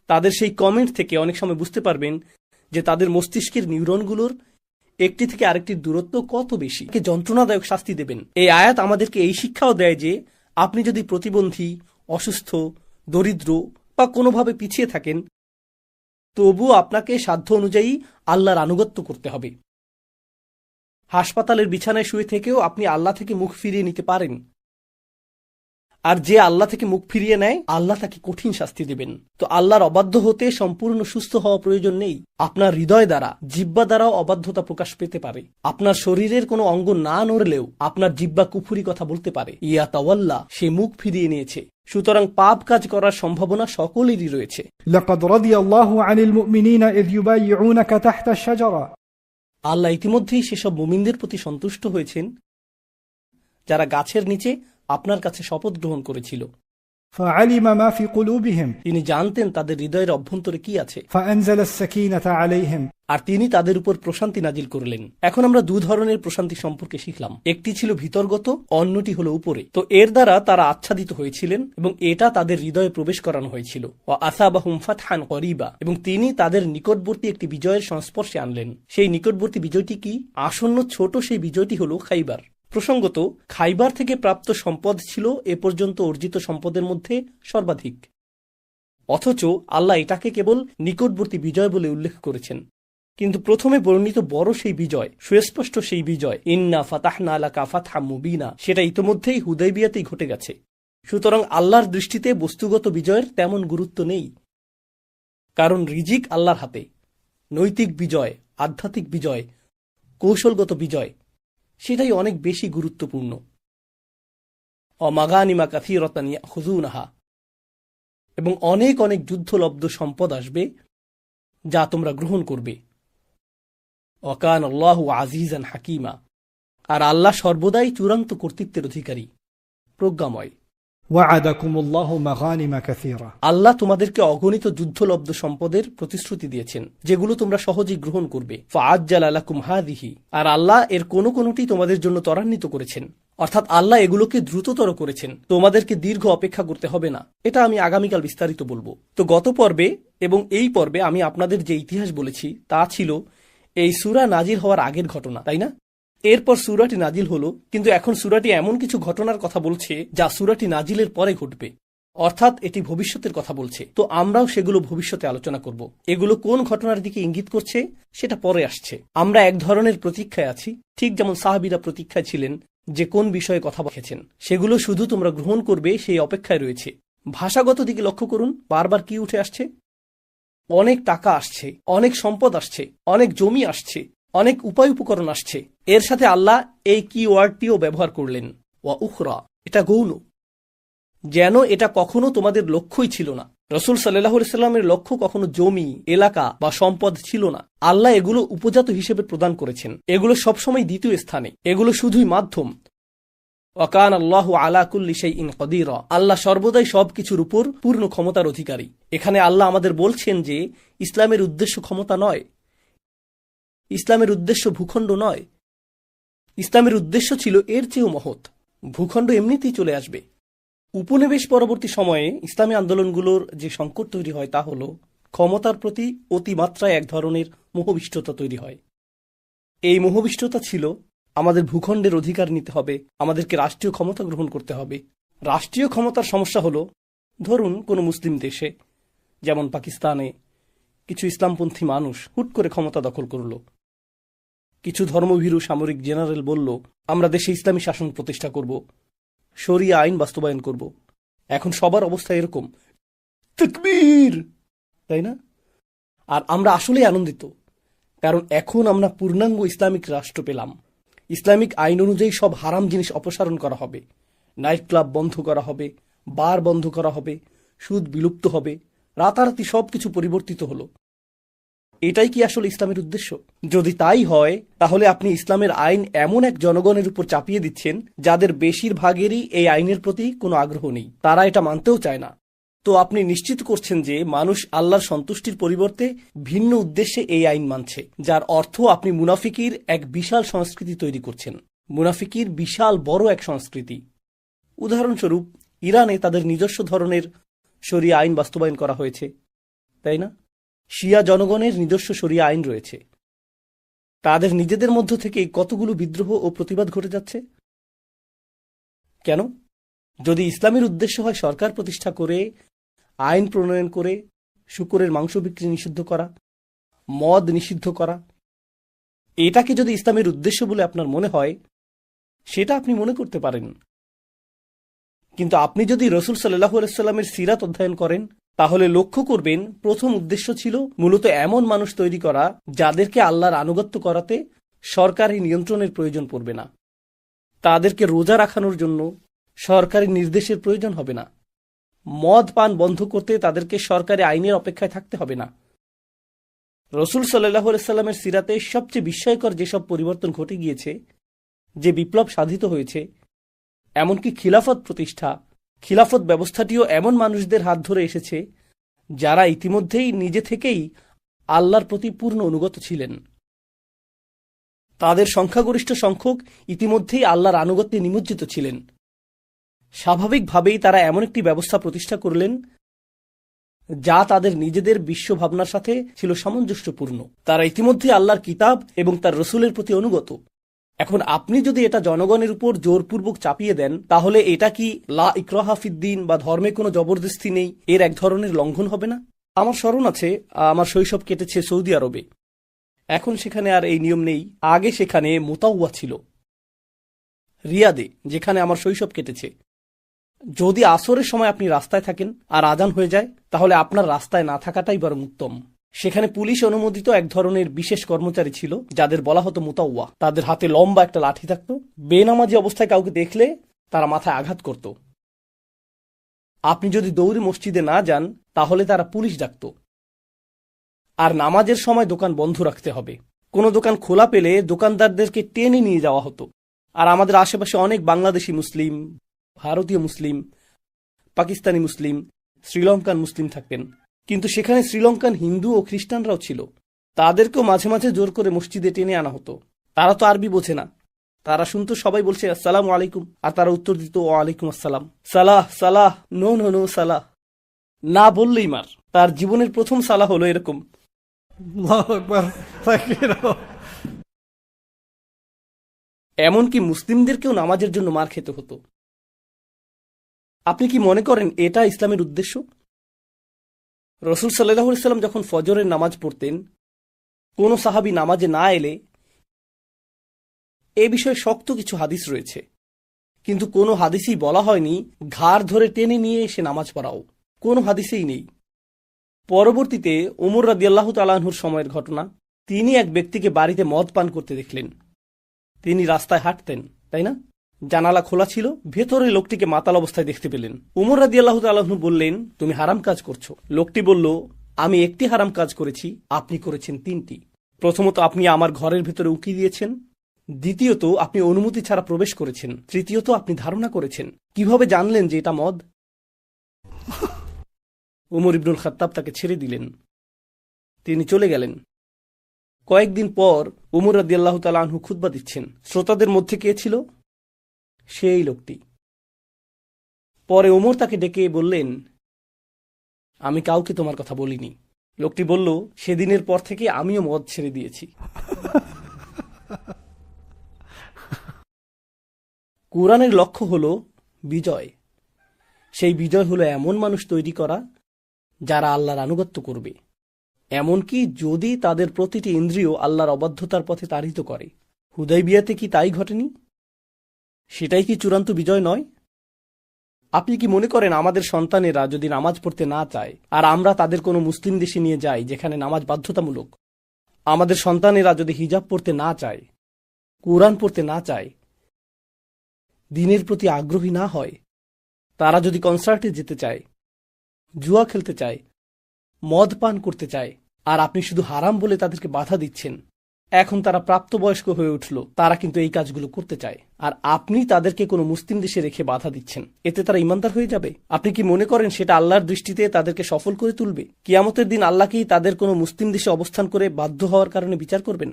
তাদের সেই কমেন্ট থেকে অনেক সময় বুঝতে পারবেন যে তাদের মস্তিষ্কের নিউরনগুলোর একটি থেকে আরেকটির দূরত্ব কত বেশি। যন্ত্রণাদায়ক শাস্তি দেবেন। এই আয়াত আমাদেরকে এই শিক্ষাও দেয় যে আপনি যদি প্রতিবন্ধী, অসুস্থ, দরিদ্র বা কোনোভাবে পিছিয়ে থাকেন, তবুও আপনাকে সাধ্য অনুযায়ী আল্লাহর আনুগত্য করতে হবে। হাসপাতালের বিছানায় শুয়ে থেকেও আপনি আল্লাহ থেকে মুখ ফিরিয়ে নিতে পারেন। আর যে আল্লাহ থেকে মুখ ফিরিয়ে নেয়, আল্লাহ তাকে কঠিন শাস্তি দেবেন। তো আল্লাহর অবাধ্য হতে সম্পূর্ণ সুস্থ হওয়া প্রয়োজন নেই। আপনার হৃদয় দ্বারা, জিহ্বা দ্বারাও অবাধ্যতা প্রকাশ পেতে পারে। আপনার শরীরের কোনো অঙ্গ না নড়লেও আপনার জিহ্বা কুফুরি কথা বলতে পারে। ইয়া তাওয়াল্লা, সে মুখ ফিরিয়ে নিয়েছে। সুতরাং পাপ কাজ করার সম্ভাবনা সকলেরই রয়েছে। لقد رضي الله عن المؤمنين إذ يبايعونك تحت الشجرة আল্লাহ ইতিমধ্যেই সেসব মুমিনদের প্রতি সন্তুষ্ট হয়েছেন যারা গাছের নিচে আপনার কাছে শপথ গ্রহণ করেছিল। فعلم ما في قلوبهم তিনি জানতেন তাদের হৃদয়ের অভ্যন্তরে কি আছে, فأنزل السكينة عليهم আর তিনি তাদের উপর প্রশান্তি নাজিল করলেন। এখন আমরা দু ধরনের প্রশান্তি সম্পর্কে শিখলাম। একটি ছিল ভিতরগত, অন্যটি হলো উপরে। তো এর দ্বারা তারা আচ্ছাদিত হয়েছিলেন এবং এটা তাদের হৃদয়ে প্রবেশ করানো হয়েছিল। ওয়া আসাবাহুম ফাতহান করিবা, এবং তিনি তাদের নিকটবর্তী একটি বিজয়ের সংস্পর্শে আনলেন। সেই নিকটবর্তী বিজয়টি কি? আসন্ন ছোট সেই বিজয়টি হলো খাইবার। প্রসঙ্গত, খাইবার থেকে প্রাপ্ত সম্পদ ছিল এ পর্যন্ত অর্জিত সম্পদের মধ্যে সর্বাধিক। অথচ আল্লাহ এটাকে কেবল নিকটবর্তী বিজয় বলে উল্লেখ করেছেন। কিন্তু প্রথমে বর্ণিত বড় সেই বিজয়, সুস্পষ্ট সেই বিজয়, ইন্না ফাতাহনা লাকা ফাতহাম মুবিনা, সেটা ইতোমধ্যেই হুদাইবিয়াতেই ঘটে গেছে। সুতরাং আল্লাহর দৃষ্টিতে বস্তুগত বিজয়ের তেমন গুরুত্ব নেই, কারণ রিজিক আল্লাহর হাতে। নৈতিক বিজয়, আধ্যাত্মিক বিজয়, কৌশলগত বিজয়, সেটাই অনেক বেশি গুরুত্বপূর্ণ। অমাগানিমা কাসীরাতান ইয়াখুযুনাহা, এবং অনেক অনেক যুদ্ধলব্ধ সম্পদ আসবে যা তোমরা গ্রহণ করবে। ওয়াকান আল্লাহু আজিজান হাকিমা, আর আল্লাহ সর্বদাই চূড়ান্ত কর্তৃত্বের অধিকারী, প্রজ্ঞাময়। وعدكم الله مغانم كثيرة আল্লাহ তোমাদেরকে অগণিত যুদ্ধলব্ধ সম্পদের প্রতিশ্রুতি দিয়েছেন, যেগুলো তোমরা সহজেই গ্রহণ করবে। ফাআজ্জালা লাকুম হাযিহি, আর আল্লাহ এর কোনোটি তোমাদের জন্য ত্বরান্বিত করেছেন, অর্থাৎ আল্লাহ এগুলোকে দ্রুততর করেছেন। তোমাদেরকে দীর্ঘ অপেক্ষা করতে হবে না। এটা আমি আগামীকাল বিস্তারিত বলবো। তো গত পর্বে এবং এই পর্বে আমি আপনাদের যে ইতিহাস বলেছি তা ছিল এই সূরা নাজিল হওয়ার আগের ঘটনা, তাই না? এরপর সূরাটি নাজিল হলো, কিন্তু এখন সূরাটি এমন কিছু ঘটনার কথা বলছে যা সূরাটি নাজিলের পরে ঘটবে, অর্থাৎ এটি ভবিষ্যতের কথা বলছে। তো আমরাও সেগুলো ভবিষ্যতে আলোচনা করব। এগুলো কোন ঘটনার দিকে ইঙ্গিত করছে সেটা পরে আসছে। আমরা এক ধরনের প্রতীক্ষায় আছি, ঠিক যেমন সাহাবীরা প্রতীক্ষায় ছিলেন যে কোন বিষয়ে কথা বলেছেন। সেগুলো শুধু তোমরা গ্রহণ করবে সেই অপেক্ষায় রয়েছে। ভাষাগত দিকে লক্ষ্য করুন, বারবার কি উঠে আসছে? অনেক টাকা আসছে, অনেক সম্পদ আসছে, অনেক জমি আসছে, অনেক উপায় উপকরণ আসছে। এর সাথে আল্লাহ এই কি ওয়ার্ডটিও ব্যবহার করলেন, ওয়া উখরা। এটা গৌণ, যেন এটা কখনো তোমাদের লক্ষ্যই ছিল না। রাসূল সাল্লাল্লাহু আলাইহি সাল্লামের লক্ষ্য কখনো জমি, এলাকা বা সম্পদ ছিল না। আল্লাহ এগুলো উপজাত হিসেবে প্রদান করেছেন। এগুলো সবসময় দ্বিতীয় স্থানে, এগুলো শুধুই মাধ্যম। ওয়াকান আল্লাহু আলা কুল্লি শাইইন কাদিরা, আল্লাহ সর্বদাই সবকিছুর উপর পূর্ণ ক্ষমতার অধিকারী। এখানে আল্লাহ আমাদের বলছেন যে ইসলামের উদ্দেশ্য ক্ষমতা নয়, ইসলামের উদ্দেশ্য ভূখণ্ড নয়, ইসলামের উদ্দেশ্য ছিল এর চেয়েও মহৎ। ভূখণ্ড এমনিতেই চলে আসবে। উপনিবেশ পরবর্তী সময়ে ইসলামী আন্দোলনগুলোর যে সংকট তৈরি হয় তা হল ক্ষমতার প্রতি অতিমাত্রায় এক ধরনের মোহবিষ্টতা তৈরি হয়। এই মোহবিষ্টতা ছিল আমাদের ভূখণ্ডের অধিকার নিতে হবে, আমাদেরকে রাষ্ট্রীয় ক্ষমতা গ্রহণ করতে হবে। রাষ্ট্রীয় ক্ষমতার সমস্যা হলো, ধরুন কোনো মুসলিম দেশে যেমন পাকিস্তানে কিছু ইসলামপন্থী মানুষ হুট করে ক্ষমতা দখল করল। কিছু ধর্মভীরু সামরিক জেনারেল বলল, আমরা দেশে ইসলামী শাসন প্রতিষ্ঠা করব, শরিয়া আইন বাস্তবায়ন করব। এখন সবার অবস্থা এরকম, তাকবীর, তাই না? আর আমরা আসলেই আনন্দিত, কারণ এখন আমরা পূর্ণাঙ্গ ইসলামিক রাষ্ট্র পেলাম। ইসলামিক আইন অনুযায়ী সব হারাম জিনিস অপসারণ করা হবে, নাইট ক্লাব বন্ধ করা হবে, বার বন্ধ করা হবে, সুদ বিলুপ্ত হবে, রাতারাতি সবকিছু পরিবর্তিত হলো। এটাই কি আসলে ইসলামের উদ্দেশ্য? যদি তাই হয়, তাহলে আপনি ইসলামের আইন এমন এক জনগণের উপর চাপিয়ে দিচ্ছেন যাদের বেশিরভাগেরই এই আইনের প্রতি কোনো আগ্রহ নেই, তারা এটা মানতেও চায় না। তো আপনি নিশ্চিত করছেন যে মানুষ আল্লাহর সন্তুষ্টির পরিবর্তে ভিন্ন উদ্দেশ্যে এই আইন মানছে, যার অর্থ আপনি মুনাফিকির এক বিশাল সংস্কৃতি তৈরি করছেন। মুনাফিকির বিশাল বড় এক সংস্কৃতি। উদাহরণস্বরূপ, ইরানে তাদের নিজস্ব ধরনের শরিয়া আইন বাস্তবায়ন করা হয়েছে, তাই না? শিয়া জনগণের নিজস্ব শরিয়া আইন রয়েছে। তাদের নিজেদের মধ্য থেকে কতগুলো বিদ্রোহ ও প্রতিবাদ ঘটে যাচ্ছে। কেন? যদি ইসলামের উদ্দেশ্য হয় সরকার প্রতিষ্ঠা করে, আইন প্রণয়ন করে শূকরের মাংস বিক্রি নিষিদ্ধ করা, মদ নিষিদ্ধ করা, এটাকে যদি ইসলামের উদ্দেশ্য বলে আপনার মনে হয়, সেটা আপনি মনে করতে পারেন। কিন্তু আপনি যদি রাসূল সাল্লাল্লাহু আলাইহি ওয়াসাল্লামের সিরাত অধ্যয়ন করেন, তাহলে লক্ষ্য করবেন প্রথম উদ্দেশ্য ছিল মূলত এমন মানুষ তৈরি করা যাদেরকে আল্লাহর আনুগত্য করাতে সরকারি নিয়ন্ত্রণের প্রয়োজন পড়বে না। তাদেরকে রোজা রাখানোর জন্য সরকারি নির্দেশের প্রয়োজন হবে না। মদ পান বন্ধ করতে তাদেরকে সরকারি আইনের অপেক্ষায় থাকতে হবে না। রাসূল সাল্লাল্লাহু আলাইহি ওয়াসাল্লামের সিরাতে সবচেয়ে বিস্ময়কর যেসব পরিবর্তন ঘটে গিয়েছে, যে বিপ্লব সাধিত হয়েছে, এমনকি খিলাফত প্রতিষ্ঠা, খিলাফত ব্যবস্থাটিও এমন মানুষদের হাত ধরে এসেছে যারা ইতিমধ্যেই নিজে থেকেই আল্লাহর প্রতি পূর্ণ অনুগত ছিলেন। তাদের সংখ্যাগরিষ্ঠ সংখ্যক ইতিমধ্যেই আল্লাহর আনুগত্যে নিমজ্জিত ছিলেন। স্বাভাবিকভাবেই তারা এমন একটি ব্যবস্থা প্রতিষ্ঠা করলেন যা তাদের নিজেদের বিশ্বভাবনার সাথে ছিল সামঞ্জস্যপূর্ণ। তারা ইতিমধ্যে আল্লাহর কিতাব এবং তার রসুলের প্রতি অনুগত। এখন আপনি যদি এটা জনগণের উপর জোরপূর্বক চাপিয়ে দেন, তাহলে এটা কি লা ইকরাহা ফিদ্দিন বা ধর্মে কোনো জবরদস্তি নেই এর এক ধরনের লঙ্ঘন হবে না? আমার স্মরণ আছে, আমার শৈশব কেটেছে সৌদি আরবে। এখন সেখানে আর এই নিয়ম নেই। আগে সেখানে মুতাওয়া ছিল, রিয়াদে, যেখানে আমার শৈশব কেটেছে। যদি আসরের সময় আপনি রাস্তায় থাকেন আর আজান হয়ে যায়, তাহলে আপনার রাস্তায় না থাকাটাই বরং উত্তম। সেখানে পুলিশ অনুমোদিত এক ধরনের বিশেষ কর্মচারী ছিল যাদের বলা হতো মুতাওয়া। তাদের হাতে লম্বা একটা লাঠি থাকত। বেনামাজি অবস্থায় কাউকে দেখলে তারা মাথায় আঘাত করত। আপনি যদি দৌড়ে মসজিদে না যান, তাহলে তারা পুলিশ ডাকত। আর নামাজের সময় দোকান বন্ধ রাখতে হবে। কোনো দোকান খোলা পেলে দোকানদারদেরকে টেনে নিয়ে যাওয়া হতো। আর আমাদের আশেপাশে অনেক বাংলাদেশি মুসলিম, ভারতীয় মুসলিম, পাকিস্তানি মুসলিম, শ্রীলঙ্কান মুসলিম থাকতেন। কিন্তু সেখানে শ্রীলঙ্কান হিন্দু ও খ্রিস্টানরাও ছিল। তাদেরকেও মাঝে মাঝে জোর করে মসজিদে টেনে আনা হতো। তারা তো আরবি বোঝে না। তারা শুনতো সবাই বলছে আসসালামু আলাইকুম, আর তারা উত্তর দিত ওয়ালাইকুম আসসালাম। সালাহ সালাহ, নো নো নো সালাহ, না বললেই মার। তার জীবনের প্রথম সালাহ হলো এরকম। আল্লাহু আকবার, তাকবীর। এমনকি মুসলিমদেরকেও নামাজের জন্য মার খেতে হতো। আপনি কি মনে করেন এটা ইসলামের উদ্দেশ্য? রাসূল সাল্লাল্লাহু আলাইহি ওয়াসাল্লাম যখন ফজরের নামাজ পড়তেন, কোনো সাহাবী নামাজে না এলে এ বিষয়ে শক্ত কিছু হাদিস রয়েছে, কিন্তু কোনো হাদিসেই বলা হয়নি ঘাড় ধরে টেনে নিয়ে এসে নামাজ পড়াও। কোনো হাদিসেই নেই। পরবর্তীতে ওমর রাদিয়াল্লাহু তাআলা আনহুর সময়ের ঘটনা। তিনি এক ব্যক্তিকে বাড়িতে মদ পান করতে দেখলেন। তিনি রাস্তায় হাঁটতেন, তাই না? জানালা খোলা ছিল। ভেতরে লোকটিকে মাতাল অবস্থায় দেখতে পেলেন। ওমর রাদিয়াল্লাহু তাআলা আনহু বললেন, তুমি হারাম কাজ করছো। লোকটি বলল, আমি একটি হারাম কাজ করেছি, আপনি করেছেন তিনটি। প্রথমত, আপনি আমার ঘরের ভেতরে উকি দিয়েছেন। দ্বিতীয়ত, আপনি অনুমতি ছাড়া প্রবেশ করেছেন। তৃতীয়ত, আপনি ধারণা করেছেন। কিভাবে জানলেন যে এটা মদ? উমর ইবনুল খাত্তাব তাকে ছেড়ে দিলেন। তিনি চলে গেলেন। কয়েকদিন পর উমর রাদিয়াল্লাহু তাআলা আনহু খুতবা দিচ্ছেন। শ্রোতাদের মধ্যে কে ছিল? সেই লোকটি। পরে উমর তাকে ডেকে বললেন, আমি কাউকে তোমার কথা বলিনি। লোকটি বলল, সেদিনের পর থেকে আমিও মদ ছেড়ে দিয়েছি। কুরআনের লক্ষ্য হল বিজয়। সেই বিজয় হলো এমন মানুষ তৈরি করা যারা আল্লাহর আনুগত্য করবে। এমনকি যদি তাদের প্রতিটি ইন্দ্রিয় আল্লাহর অবাধ্যতার পথে তাড়িত করে। হুদাইবিয়াতে কি তাই ঘটেনি? সেটাই কি চূড়ান্ত বিজয় নয়? আপনি কি মনে করেন আমাদের সন্তানেরা যদি নামাজ পড়তে না চায় আর আমরা তাদের কোনো মুসলিম দেশে নিয়ে যাই যেখানে নামাজ বাধ্যতামূলক, আমাদের সন্তানেরা যদি হিজাব পড়তে না চায়, কোরআন পড়তে না চায়, দ্বীনের প্রতি আগ্রহী না হয়, তারা যদি কনসার্টে যেতে চায়, জুয়া খেলতে চায়, মদ পান করতে চায়, আর আপনি শুধু হারাম বলে তাদেরকে বাধা দিচ্ছেন, এখন তারা প্রাপ্তবয়স্ক হয়ে উঠল, তারা কিন্তু এই কাজগুলো করতে চায়, আর আপনি তাদেরকে কোনো মুসলিম দেশে রেখে বাধা দিচ্ছেন, এতে তারা ইমানদার হয়ে যাবে? আপনি কি মনে করেন সেটা আল্লাহর দৃষ্টিতে তাদেরকে সফল করে তুলবে? কিয়ামতের দিন আল্লাহ কি তাদের কোনো মুসলিম দেশে অবস্থান করে বাধ্য হওয়ার কারণে বিচার করবেন?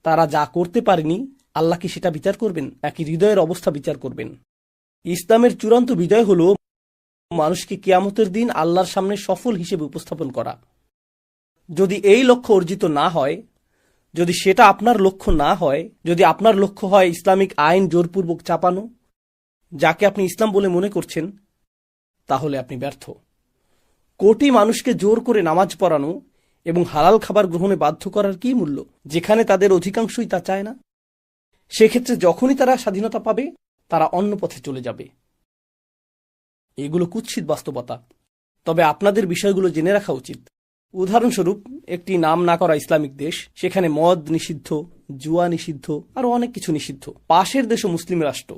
তারা যা করতে পারেনি আল্লাহ কি সেটা বিচার করবেন, নাকি হৃদয়ের অবস্থা বিচার করবেন? ইসলামের চূড়ান্ত বিজয় হল মানুষকে কিয়ামতের দিন আল্লাহর সামনে সফল হিসেবে উপস্থাপন করা। যদি এই লক্ষ্য অর্জিত না হয়, যদি সেটা আপনার লক্ষ্য না হয়, যদি আপনার লক্ষ্য হয় ইসলামিক আইন জোরপূর্বক চাপানো, যাকে আপনি ইসলাম বলে মনে করছেন, তাহলে আপনি ব্যর্থ। কোটি মানুষকে জোর করে নামাজ পড়ানো এবং হালাল খাবার গ্রহণে বাধ্য করার কি মূল্য, যেখানে তাদের অধিকাংশই তা চায় না? সেক্ষেত্রে যখনই তারা স্বাধীনতা পাবে, তারা অন্য পথে চলে যাবে। এগুলো কুৎসিত বাস্তবতা। তবে আপনাদের বিষয়গুলো জেনে রাখা উচিত। উদাহরণস্বরূপ, একটি নাম না করা ইসলামিক দেশ, সেখানে মদ নিষিদ্ধ, জুয়া নিষিদ্ধ, আরো অনেক কিছু নিষিদ্ধ। পাশের দেশও মুসলিম রাষ্ট্র,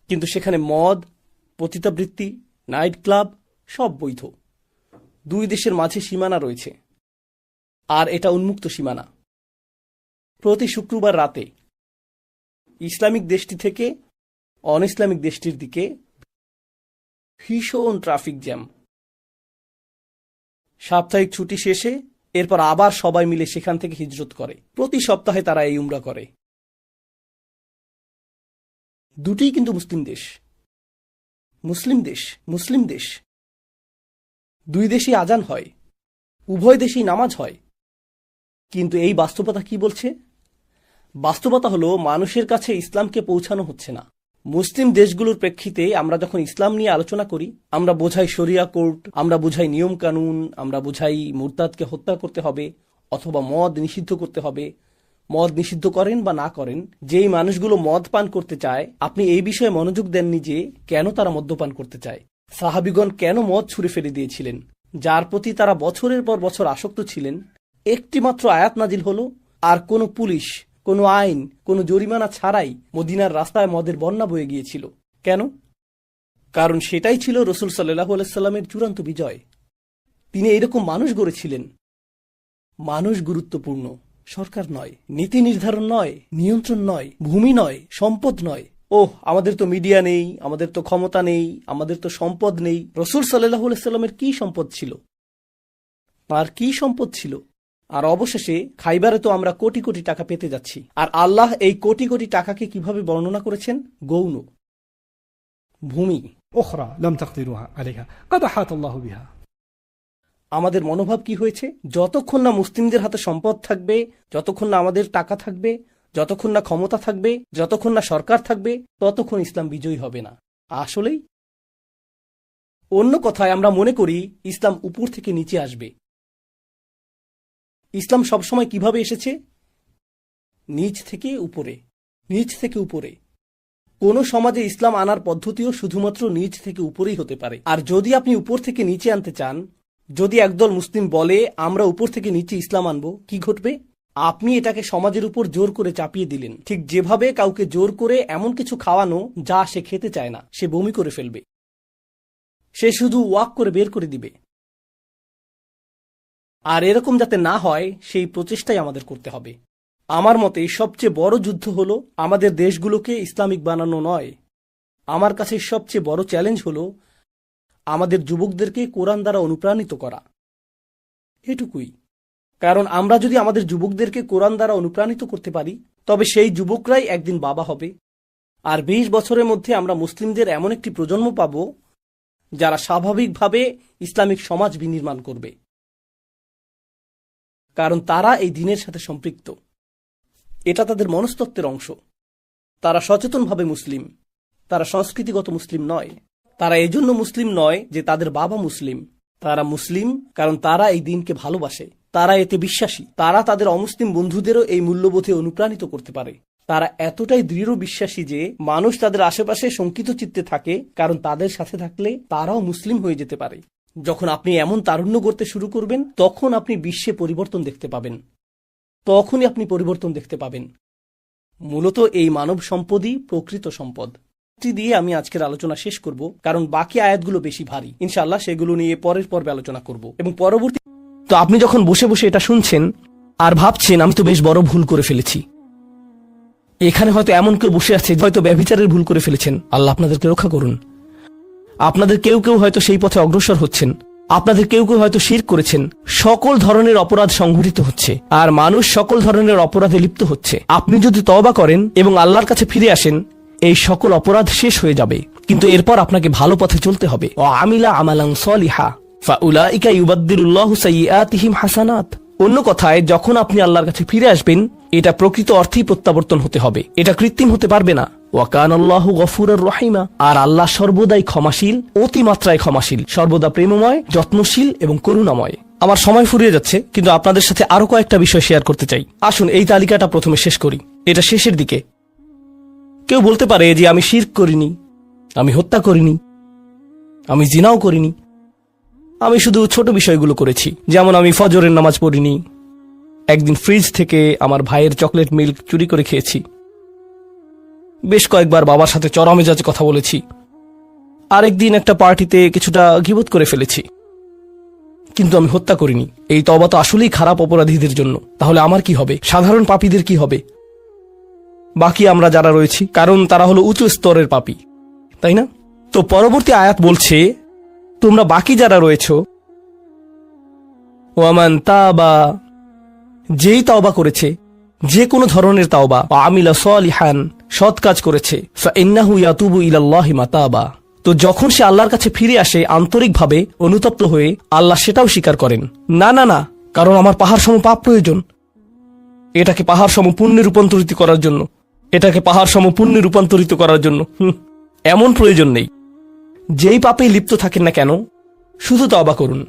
কিন্তু সেখানে মদ, পতিতাবৃত্তি, নাইট ক্লাব সব বৈধ। দুই দেশের মাঝে সীমানা রয়েছে, আর এটা উন্মুক্ত সীমানা। প্রতি শুক্রবার রাতে ইসলামিক দেশটি থেকে অন ইসলামিক দেশটির দিকে ভীষণ ট্রাফিক জ্যাম। সাপ্তাহিক ছুটি শেষে এরপর আবার সবাই মিলে সেখান থেকে হিজরত করে। প্রতি সপ্তাহে তারা এই উমরা করে। দুটিই কিন্তু মুসলিম দেশ, মুসলিম দেশ, মুসলিম দেশ। দুই দেশেই আজান হয়, উভয় দেশেই নামাজ হয়। কিন্তু এই বাস্তবতা কি বলছে? বাস্তবতা হলো মানুষের কাছে ইসলামকে পৌঁছানো হচ্ছে না। মুসলিম দেশগুলোর প্রেক্ষিতে আমরা যখন ইসলাম নিয়ে আলোচনা করি, আমরা বোঝাই শরিয়া কোর্ট, আমরা বোঝাই নিয়ম কানুন, আমরা বোঝাই মুরতাদকে হত্যা করতে হবে অথবা মদ নিষিদ্ধ করতে হবে। মদ নিষিদ্ধ করেন বা না করেন, যেই মানুষগুলো মদ পান করতে চায়, আপনি এই বিষয়ে মনোযোগ দেননি যে কেন তারা মদ্যপান করতে চায়। সাহাবিগণ কেন মদ ছুঁড়ে ফেলে দিয়েছিলেন? যার প্রতি তারা বছরের পর বছর আসক্ত ছিলেন। একটি মাত্র আয়াত নাজিল হলো, আর কোনো পুলিশ, কোনো আইন, কোনো জরিমানা ছাড়াই মদিনার রাস্তায় মদের বন্যা বয়ে গিয়েছিল। কেন? কারণ সেটাই ছিল রসুল সাল্লাল্লাহু আলাইহি সাল্লামের চূড়ান্ত বিজয়। তিনি এরকম মানুষ গড়েছিলেন। মানুষ গুরুত্বপূর্ণ, সরকার নয়, নীতি নির্ধারণ নয়, নিয়ন্ত্রণ নয়, ভূমি নয়, সম্পদ নয়। ওহ, আমাদের তো মিডিয়া নেই, আমাদের তো ক্ষমতা নেই, আমাদের তো সম্পদ নেই। রসুল সাল্লাল্লাহু আলাইহি সাল্লামের কি সম্পদ ছিল? আর কি সম্পদ ছিল? আর অবশেষে খাইবারে তো আমরা কোটি কোটি টাকা পেতে যাচ্ছি। আর আল্লাহ এই কোটি কোটি টাকাকে কিভাবে বর্ণনা করেছেন? গৌণ, ভূমি। أخرى لم تقدروها عليها قد أحاط الله بها। আমাদের মনোভাব কি হয়েছে? যতক্ষণ না মুসলিমদের হাতে সম্পদ থাকবে, যতক্ষণ না আমাদের টাকা থাকবে, যতক্ষণ না ক্ষমতা থাকবে, যতক্ষণ না সরকার থাকবে, ততক্ষণ ইসলাম বিজয়ী হবে না। আসলেই অন্য কথায় আমরা মনে করি ইসলাম উপর থেকে নিচে আসবে। ইসলাম সবসময় কিভাবে এসেছে? নিচ থেকে উপরে, নিচ থেকে উপরে। কোন সমাজে ইসলাম আনার পদ্ধতিও শুধুমাত্র নিচ থেকে উপরেই হতে পারে। আর যদি আপনি উপর থেকে নিচে আনতে চান, যদি একদল মুসলিম বলে আমরা উপর থেকে নিচে ইসলাম আনবো, কি ঘটবে? আপনি এটাকে সমাজের উপর জোর করে চাপিয়ে দিলেন। ঠিক যেভাবে কাউকে জোর করে এমন কিছু খাওয়ানো যা সে খেতে চায় না, সে বমি করে ফেলবে, সে শুধু ওয়াক করে বের করে দিবে। আর এরকম যাতে না হয় সেই প্রচেষ্টাই আমাদের করতে হবে। আমার মতে সবচেয়ে বড় যুদ্ধ হলো আমাদের দেশগুলোকে ইসলামিক বানানো নয়। আমার কাছে সবচেয়ে বড় চ্যালেঞ্জ হলো আমাদের যুবকদেরকে কোরআন দ্বারা অনুপ্রাণিত করা। এটুকুই। কারণ আমরা যদি আমাদের যুবকদেরকে কোরআন দ্বারা অনুপ্রাণিত করতে পারি, তবে সেই যুবকরাই একদিন বাবা হবে। আর 20 বছরের মধ্যে আমরা মুসলিমদের এমন একটি প্রজন্ম পাব যারা স্বাভাবিকভাবে ইসলামিক সমাজ বিনির্মাণ করবে। কারণ তারা এই দ্বীনের সাথে সম্পৃক্ত। এটা তাদের মনস্তত্ত্বের অংশ। তারা সচেতনভাবে মুসলিম, তারা সংস্কৃতিগত মুসলিম নয়। তারা এজন্য মুসলিম নয় যে তাদের বাবা মুসলিম, তারা মুসলিম কারণ তারা এই দিনকে ভালোবাসে, তারা এতে বিশ্বাসী, তারা তাদের অমুসলিম বন্ধুদেরও এই মূল্যবোধে অনুপ্রাণিত করতে পারে। তারা এতটাই দৃঢ় বিশ্বাসী যে মানুষ তাদের আশেপাশে শঙ্কিত চিত্তে থাকে, কারণ তাদের সাথে থাকলে তারাও মুসলিম হয়ে যেতে পারে। যখন আপনি এমন তারুণ্য করতে শুরু করবেন, তখন আপনি বিশ্বে পরিবর্তন দেখতে পাবেন, তখনই আপনি পরিবর্তন দেখতে পাবেন। মূলত এই মানব সম্পদই প্রকৃত সম্পদ। দিয়ে আমি আজকের আলোচনা শেষ করব, কারণ বাকি আয়াতগুলো বেশি ভারী। ইনশাআল্লাহ সেগুলো নিয়ে পরের পর্বে আলোচনা করব। এবং পরবর্তী তো আপনি যখন বসে বসে এটা শুনছেন আর ভাবছেন আমি তো বেশ বড় ভুল করে ফেলেছি, এখানে হয়তো এমন কেউ বসে আছে হয়তো ব্যভিচারের ভুল করে ফেলেছেন, আল্লাহ আপনাদেরকে রক্ষা করুন। আপনাদের কেউ কেউ হয়তো সেই পথে অগ্রসর হচ্ছেন, আপনাদের কেউ কেউ হয়তো শিরক করেছেন। সকল ধরনের অপরাধ সংঘটিত হচ্ছে আর মানুষ সকল ধরনের অপরাধে লিপ্ত হচ্ছে। আপনি যদি তওবা করেন এবং আল্লাহর কাছে ফিরে আসেন, এই সকল অপরাধ শেষ হয়ে যাবে। কিন্তু এরপর আপনাকে ভালো পথে চলতে হবে। আমিলা আমালান সলিহা ফাউলাইকা ইউবাদদিলুল্লাহু সাইয়্যাতিহিম হাসানাত। অন্য কথায়, যখন আপনি আল্লাহর কাছে ফিরে আসবেন, এটা প্রকৃত অর্থেই প্রত্যাবর্তন হতে হবে, এটা কৃত্রিম হতে পারবে না। ওয়া কানাল্লাহু গফুরুর রহিমা। আর আল্লাহ সর্বদাই ক্ষমাশীল, অতিমাত্রায় ক্ষমাশীল, সর্বদা প্রেমময়, যত্নশীল এবং করুণাময়। আমার সময় ফুরিয়ে যাচ্ছে, কিন্তু আপনাদের সাথে আরো কয়েকটা বিষয় শেয়ার করতে চাই। আসুন এই তালিকাটা প্রথমে শেষ করি, এটা শেষের দিকে। কেউ বলতে পারে যে আমি শিরক করিনি, আমি হত্যা করিনি, আমি জিনাও করিনি, আমি শুধু ছোট বিষয়গুলো করেছি, যেমন আমি ফজরের নামাজ পড়িনি, একদিন ফ্রিজ থেকে আমার ভাইয়ের চকলেট মিল্ক চুরি করে খেয়েছি, বেশ কয়েকবার বাবার সাথে চড়া মেজাজে কথা বলেছি, আরেকদিন একটা পার্টিতে কিছুটা গীবত করে ফেলেছি, কিন্তু আমি হত্যা করিনি। এই তওবা তো আসলেই খারাপ অপরাধীদের জন্য। তাহলে আমার কি হবে? সাধারণ পাপীদের কি হবে? বাকি আমরা যারা রয়েছি, কারণ তারা হলো উঁচু স্তরের পাপী, তাই না? তো পরবর্তী আয়াত বলছে, তোমরা বাকি যারা রয়েছ, ওয়ামান তাবা, যেই তাওবা করেছে, যে কোনো ধরনের তাওবা, আমিলা সালিহান, সৎ কাজ করেছে, ফাইন্নাহু ইয়াতুবু ইলাল্লাহি মাতাবা, তো যখন সে আল্লাহর কাছে ফিরে আসে আন্তরিকভাবে, অনুতপ্ত হয়ে, আল্লাহ সেটাও স্বীকার করেন। না না না, কারণ আমার পাহাড় সম পাপ প্রয়োজন, এটাকে পাহাড় সম পুণ্যে রূপান্তরিত করার জন্য, এটাকে পাহাড় সম পুণ্যে রূপান্তরিত করার জন্য এমন প্রয়োজন নেই। যেই পাপে লিপ্ত থাকেন না কেন, শুধু তওবা করুন।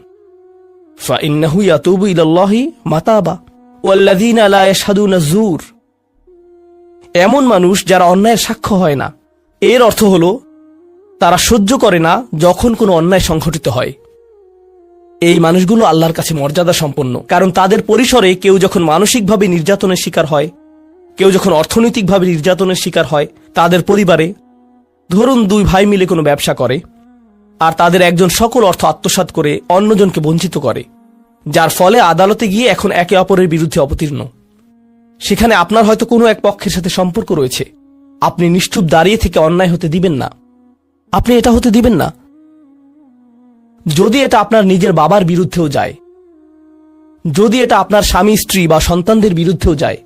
ফাইন্নাহু ইয়াতুবু ইলাল্লাহি মাতাবা ওয়াল্লাযীনা লা ইয়াশহাদুনা যুর। এমন মানুষ যারা অন্যায়ের সাক্ষ্য হয় না। এর অর্থ হলো তারা সহ্য করে না যখন কোনো অন্যায় সংঘটিত হয়। এই মানুষগুলো আল্লাহর কাছে মর্যাদা সম্পন্ন, কারণ তাদের পরিসরে কেউ যখন মানসিকভাবে নির্যাতনের শিকার হয়, কেউ যখন অর্থনৈতিকভাবে নির্যাতনের শিকার হয়, তাদের পরিবারে ধরুন দুই ভাই মিলে কোনো ব্যবসা করে আর তাদের একজন সকল অর্থ আত্মসাৎ করে অন্যজনকে বঞ্চিত করে, যার ফলে আদালতে গিয়ে এখন একে অপরের বিরুদ্ধে অবতীর্ণ। সেখানে আপনার হয়তো কোনো এক পক্ষের সাথে সম্পর্ক রয়েছে, আপনি নিশ্চুপ দাঁড়িয়ে থেকে অন্যায় হতে দিবেন না, আপনি এটা হতে দিবেন না। যদি এটা আপনার নিজের বাবার বিরুদ্ধেও যায়, যদি এটা আপনার স্বামী স্ত্রী বা সন্তানদের বিরুদ্ধেও যায়,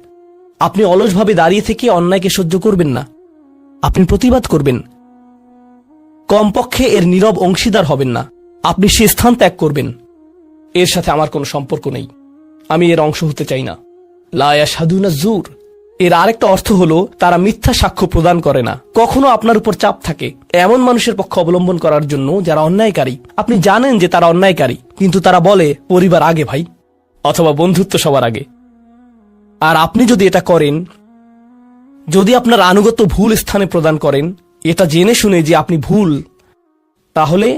আপনি অলসভাবে দাঁড়িয়ে থেকে অন্যায়কে সহ্য করবেন না, আপনি প্রতিবাদ করবেন। কমপক্ষে এর নীরব অংশীদার হবেন না, আপনি সে স্থান ত্যাগ করবেন। এর সাথে আমার কোনো সম্পর্ক নেই, আমি এর অংশ হতে চাই না। লা ইয়াশহাদুনা যুর, এর আরেকটা অর্থ হলো তারা মিথ্যা সাক্ষ্য প্রদান করে না। কখনো আপনার উপর চাপ থাকে এমন মানুষের পক্ষ অবলম্বন করার জন্য যারা অন্যায়কারী। আপনি জানেন যে তারা অন্যায়কারী, কিন্তু তারা বলে পরিবার আগে ভাই, অথবা বন্ধুত্ব সবার আগে। আর আপনি যদি এটা করেন, যদি আপনার আনুগত্য ভুল স্থানে প্রদান করেন, এটা জেনে শুনে যে আপনি ভুল, তাহলে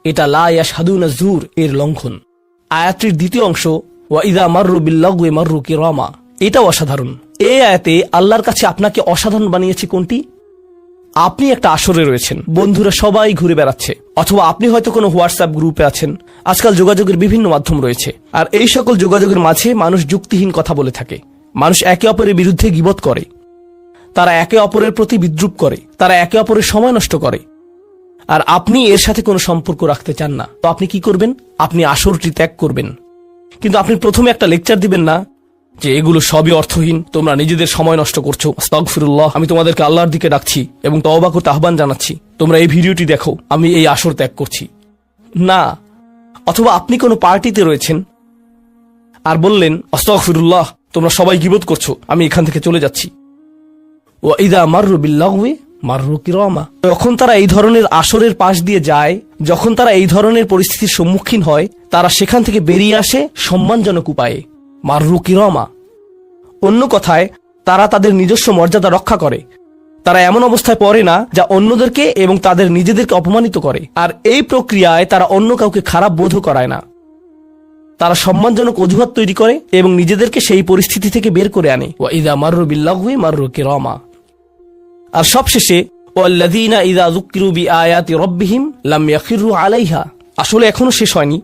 এটা লা ইয়াশহাদুনা যুর এর লঙ্ঘন। আয়াতটির দ্বিতীয় অংশ, ওয়া ইযা মাররু বিল্লাগwi মাররু কিরামা, এটাও অসাধারণ। এই আয়াতে আল্লাহর কাছে আপনাকে অসাধারণ বানিয়েছে কোনটি? আপনি একটা আসরে রয়েছেন, বন্ধুরা সবাই ঘুরে বেড়াচ্ছে, অথবা আপনি হয়তো কোনো হোয়াটসঅ্যাপ গ্রুপে আছেন। আজকাল যোগাযোগের বিভিন্ন মাধ্যম রয়েছে, আর এই সকল যোগাযোগের মাঝে মানুষ যুক্তিহীন কথা বলে থাকে, মানুষ একে অপরের বিরুদ্ধে গীবত করে, তারা একে অপরের প্রতি বিদ্রুপ করে, তারা একে অপরের সময় নষ্ট করে। আর আপনি এর সাথে কোনো সম্পর্ক রাখতে চান না, তো আপনি কি করবেন? আপনি আসরটি ত্যাগ করবেন। কিন্তু আপনি প্রথমে একটা লেকচার দিবেন না যে এগুলো সবই অর্থহীন, তোমরা নিজেদের সময় নষ্ট করছো, আস্তাগফিরুল্লাহ, আমি তোমাদেরকে আল্লাহর দিকে ডাকছি এবং তওবা করতে আহ্বান জানাচ্ছি, তোমরা এই ভিডিওটি দেখো, আমি এই আসর ত্যাগ করছি না। অথবা আপনি কোনো পার্টিতে রয়েছেন আর বললেন আস্তাগফিরুল্লাহ, তোমরা সবাই গীবত করছো, আমি এখান থেকে চলে যাচ্ছি। ওয়া ইযা মাররু বিল্লাগwi মাররু কিরামা। যখন তারা এই ধরনের আসরের পাশ দিয়ে যায়, যখন তারা এই ধরনের পরিস্থিতির সম্মুখীন হয়, তারা সেখান থেকে বেরিয়ে আসে সম্মানজনক উপায়ে, মাররু কিরামা। অন্য কথায়, তারা তাদের নিজস্ব মর্যাদা রক্ষা করে। তারা এমন অবস্থায় পড়ে না যা অন্যদেরকে এবং তাদের নিজেদেরকে অপমানিত করে। আর এই প্রক্রিয়ায় তারা অন্য কাউকে খারাপ বোধ করায় না। তারা সম্মানজনক অজুহাত তৈরি করে এবং নিজেদেরকে সেই পরিস্থিতি থেকে বের করে আনে। ওয়া ইযা মাররু বিল্লাগহি মাররু কিরামা। আর সবশেষে ওয়াল্লাযীনা ইযা যুক্কিরু বিআয়াতি রাব্বিহিম লাম ইয়াখিরু আলাইহা। আসলে এখনো শেষ হয়নি,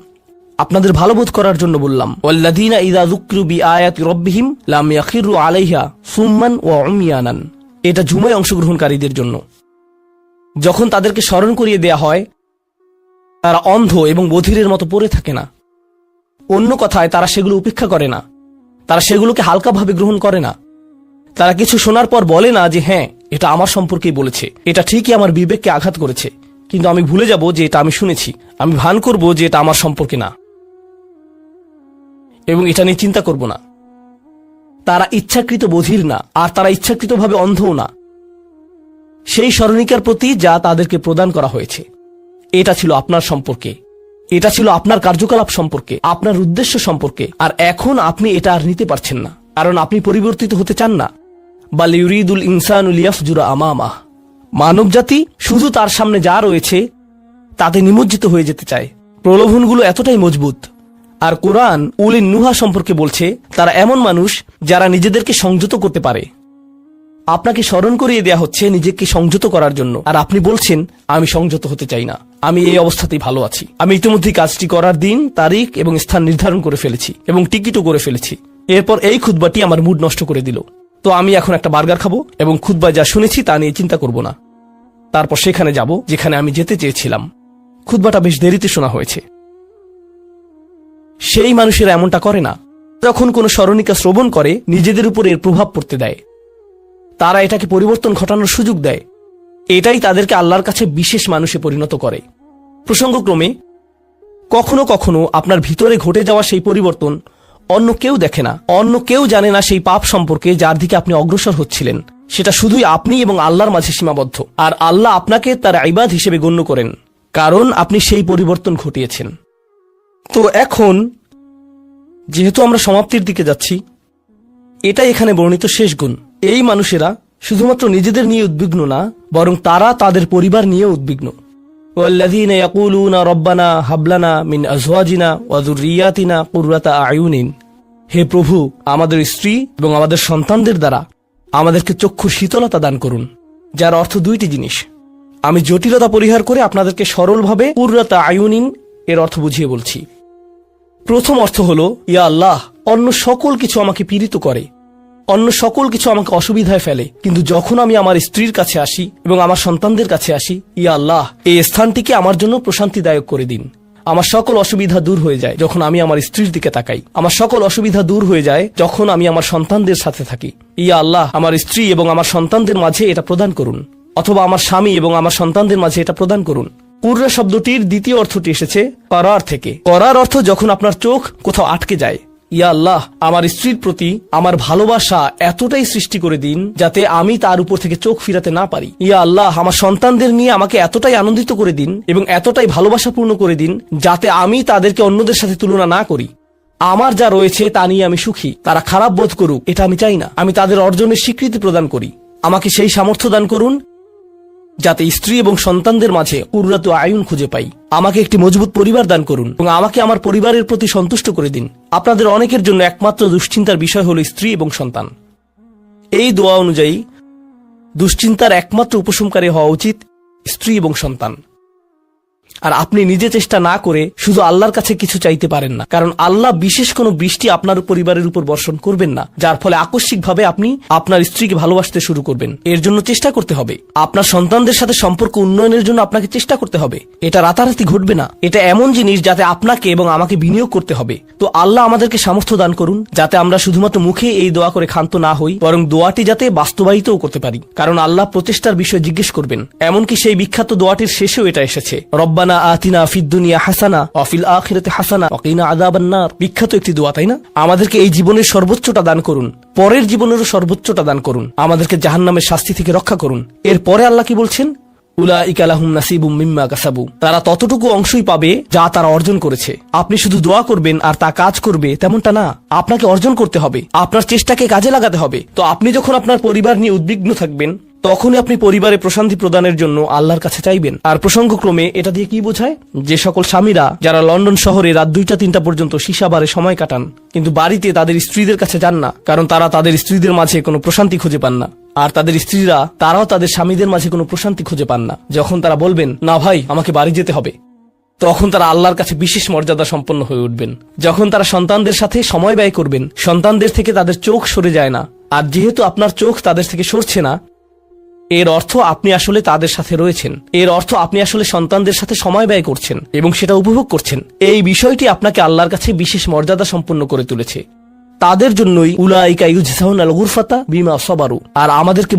আপনাদের ভালো বোধ করার জন্য বললাম। ওয়াল্লাযীনা ইযা যুক্কিরু বিআয়াতি রাব্বিহিম লাম ইয়াখিরু আলাইহা সুম্মান ওয়া উময়ানান। এটা জুমায় অংশগ্রহণকারীদের জন্য। যখন তাদেরকে স্মরণ করিয়ে দেয়া হয়, তারা অন্ধ এবং বধিরের মতো পড়ে থাকে না। অন্য কথায়, তারা সেগুলো উপেক্ষা করে না, তারা সেগুলোকে হালকাভাবে গ্রহণ করে না। তারা কিছু শোনার পর বলে না যে হ্যাঁ, এটা আমার সম্পর্কেই বলেছে, এটা ঠিকই আমার বিবেককে আঘাত করেছে, কিন্তু আমি ভুলে যাব যে এটা আমি শুনেছি। আমি ভান করব যে এটা আমার সম্পর্কে না এবং এটা নিয়ে চিন্তা করব না। তারা ইচ্ছাকৃত বধির না, আর তারা ইচ্ছাকৃতভাবে অন্ধও না। সেই স্মরণিকার প্রতি যা তাদেরকে প্রদান করা হয়েছে, এটা ছিল আপনার সম্পর্কে, এটা ছিল আপনার কার্যকলাপ সম্পর্কে, আপনার উদ্দেশ্য সম্পর্কে। আর এখন আপনি এটা আর নিতে পারছেন না, কারণ আপনি পরিবর্তিত হতে চান না। বাল ইউরিদুল ইনসানু লিয়াফজুরা আমামাহ। মানব জাতি শুধু তার সামনে যা রয়েছে তাতে নিমজ্জিত হয়ে যেতে চায়। প্রলোভনগুলো এতটাই মজবুত। আর কোরআন উলিন নুহা সম্পর্কে বলছে, তারা এমন মানুষ যারা নিজেদেরকে সংযত করতে পারে। আপনাকে স্মরণ করিয়ে দেয়া হচ্ছে নিজেকে সংযত করার জন্য, আর আপনি বলছেন আমি সংযত হতে চাই না, আমি এই অবস্থাতেই ভালো আছি। আমি ইতিমধ্যে কাজটি করার দিন, তারিখ এবং স্থান নির্ধারণ করে ফেলেছি এবং টিকিটও করে ফেলেছি। এরপর এই খুতবাটি আমার মুড নষ্ট করে দিল। তো আমি এখন একটা বার্গার খাবো এবং খুতবায় যা শুনেছি তা নিয়ে চিন্তা করব না। তারপর সেখানে যাব যেখানে আমি যেতে চেয়েছিলাম। খুতবাটা বেশ দেরিতে শোনা হয়েছে। সেই মানুষেরা এমনটা করে না। যখন কোনো স্মরণিকা শ্রবণ করে, নিজেদের উপর এর প্রভাব পড়তে দেয়। তারা এটাকে পরিবর্তন ঘটানোর সুযোগ দেয়। এটাই তাদেরকে আল্লাহর কাছে বিশেষ মানুষে পরিণত করে। প্রসঙ্গক্রমে, কখনো কখনো আপনার ভিতরে ঘটে যাওয়া সেই পরিবর্তন অন্য কেউ দেখে না, অন্য কেউ জানে না সেই পাপ সম্পর্কে যার দিকে আপনি অগ্রসর হচ্ছিলেন। সেটা শুধুই আপনি এবং আল্লাহর মাঝে সীমাবদ্ধ। আর আল্লাহ আপনাকে তার ইবাদ হিসেবে গণ্য করেন, কারণ আপনি সেই পরিবর্তন ঘটিয়েছেন। তো এখন যেহেতু আমরা সমাপ্তির দিকে যাচ্ছি, এটাই এখানে বর্ণিত শেষ গুণ। এই মানুষেরা শুধুমাত্র নিজেদের নিয়ে উদ্বিগ্ন না, বরং তারা তাদের পরিবার নিয়ে উদ্বিগ্ন। ওয়াল্লাযীনা ইয়াকুলুনা রব্বানা হাবলানা মিন আজওয়াজিনা ওয়া যুররিয়াতিনা কুররাতা আয়ুনিন। হে প্রভু, আমাদের স্ত্রী এবং আমাদের সন্তানদের দ্বারা আমাদেরকে চক্ষুর শীতলতা দান করুন। যার অর্থ দুইটি জিনিস। আমি জটিলতা পরিহার করে আপনাদেরকে সরলভাবে কুররাতা আয়ুনিন এর অর্থ বুঝিয়ে বলছি। প্রথম অর্থ হল, ইয়া আল্লাহ, অন্য সকল কিছু আমাকে পীড়িত করে, অন্য সকল কিছু আমাকে অসুবিধায় ফেলে, কিন্তু যখন আমি আমার স্ত্রীর কাছে আসি এবং আমার সন্তানদের কাছে আসি, ইয়া আল্লাহ, এই স্থানটিকে আমার জন্য প্রশান্তিদায়ক করে দিন। আমার সকল অসুবিধা দূর হয়ে যায় যখন আমি আমার স্ত্রীর দিকে তাকাই। আমার সকল অসুবিধা দূর হয়ে যায় যখন আমি আমার সন্তানদের সাথে থাকি। ইয়া আল্লাহ, আমার স্ত্রী এবং আমার সন্তানদের মাঝে এটা প্রদান করুন, অথবা আমার স্বামী এবং আমার সন্তানদের মাঝে এটা প্রদান করুন। কুররা শব্দটির দ্বিতীয় অর্থটি এসেছে করার থেকে। করার অর্থ যখন আপনার চোখ কোথাও আটকে যায়। ইয়া আল্লাহ, আমার স্ত্রীর প্রতি আমার ভালোবাসা এতটাই সৃষ্টি করে দিন যাতে আমি তার উপর থেকে চোখ ফিরাতে না পারি। ইয়া আল্লাহ, আমার সন্তানদের নিয়ে আমাকে এতটাই আনন্দিত করে দিন এবং এতটাই ভালোবাসাপূর্ণ করে দিন যাতে আমি তাদেরকে অন্যদের সাথে তুলনা না করি। আমার যা রয়েছে তা নিয়ে আমি সুখী। তারা খারাপ বোধ করুক, এটা আমি চাই না। আমি তাদের অর্জনের স্বীকৃতি প্রদান করি। আমাকে সেই সামর্থ্য দান করুন যাতে স্ত্রী এবং সন্তানদের মাঝে কুররাতু আয়ুন খুঁজে পাই। আমাকে একটি মজবুত পরিবার দান করুন এবং আমাকে আমার পরিবারের প্রতি সন্তুষ্ট করে দিন। আপনাদের অনেকের জন্য একমাত্র দুশ্চিন্তার বিষয় হল স্ত্রী এবং সন্তান। এই দোয়া অনুযায়ী দুশ্চিন্তার একমাত্র উপশমকারী হওয়া উচিত স্ত্রী এবং সন্তান। আর আপনি নিজে চেষ্টা না করে শুধু আল্লাহর কাছে কিছু চাইতে পারেন না, কারণ আল্লাহ বিশেষ কোনো বৃষ্টি আপনার পরিবারের উপর বর্ষণ করবেন না যার ফলে আকস্মিকভাবে আপনি আপনার স্ত্রীকে ভালোবাসতে শুরু করবেন। এর জন্য চেষ্টা করতে হবে। আপনার সন্তানদের সাথে সম্পর্ক উন্নয়নের জন্য আপনাকে চেষ্টা করতে হবে। এটা রাতারাতি ঘটবে না। এটা এমন জিনিস যাতে আপনাকে এবং আমাকে বিনিয়োগ করতে হবে। তো আল্লাহ আমাদেরকে সামর্থ্য দান করুন যাতে আমরা শুধুমাত্র মুখে এই দোয়া করে ক্ষান্ত না হই, বরং দোয়াটি যাতে বাস্তবায়িতও করতে পারি। কারণ আল্লাহ প্রচেষ্টার বিষয়ে জিজ্ঞেস করবেন। এমনকি সেই বিখ্যাত দোয়াটির শেষেও এটা এসেছে, রব্বানা রব্বানা আতিনা ফিদ দুনিয়া হাসানা ওয়া ফিল আখিরাতি হাসানা ওয়া কিনা আযাবান নার। বিখ্যাত একটি দোয়া, তাই না? আমাদেরকে এই জীবনের সর্বোচ্চটা দান করুন, পরের জীবনেরও সর্বোচ্চটা দান করুন, আমাদেরকে জাহান্নামের শাস্তি থেকে রক্ষা করুন। এরপরে আল্লাহ কি বলছেন? উলাইকা লাহুম নাসিবুম মিম্মা কাসাবু। তারা ততটুকু অংশই পাবে যা তারা অর্জন করেছে। আপনি শুধু দোয়া করবেন আর তা কাজ করবে তেমনটা না, আপনাকে অর্জন করতে হবে, আপনার চেষ্টাকে কাজে লাগাতে হবে। তো আপনি যখন আপনার পরিবার নিয়ে উদ্বিগ্ন থাকবেন, তখনই আপনি পরিবারে প্রশান্তি প্রদানের জন্য আল্লাহর কাছে চাইবেন। আর প্রসঙ্গক্রমে এটা দিয়ে কি বোঝায়? যে সকল স্বামীরা যারা লন্ডন শহরে রাত 2টা-3টা পর্যন্ত সীসা বারে সময় কাটান, কিন্তু বাড়িতে তাদের স্ত্রীদের কাছে যান না, কারণ তারা তাদের স্ত্রীদের মাঝে কোনো প্রশান্তি খুঁজে পান না, আর তাদের স্ত্রীরা তারাও তাদের স্বামীদের মাঝে কোনো প্রশান্তি খুঁজে পান না, যখন তারা বলবেন না ভাই আমাকে বাড়ি যেতে হবে, তখন তারা আল্লাহর কাছে বিশেষ মর্যাদা সম্পন্ন হয়ে উঠবেন। যখন তারা সন্তানদের সাথে সময় ব্যয় করবেন, সন্তানদের থেকে তাদের চোখ সরে যায় না, আর যেহেতু আপনার চোখ তাদের থেকে সরছে না, এর অর্থ আপনি আসলে তাদের সাথে রয়েছেন, এর অর্থ আপনি আসলে সন্তানদের সাথে সময় ব্যয় করছেন এবং সেটা উপভোগ করছেন। এই বিষয়টি আপনাকে আল্লাহর কাছে বিশেষ মর্যাদা সম্পন্ন করে তুলেছে। তাদের জন্যই উলাইকা ইউজজাউনাল গুরফাতা বিমা সাবারু। আর আমাদেরকে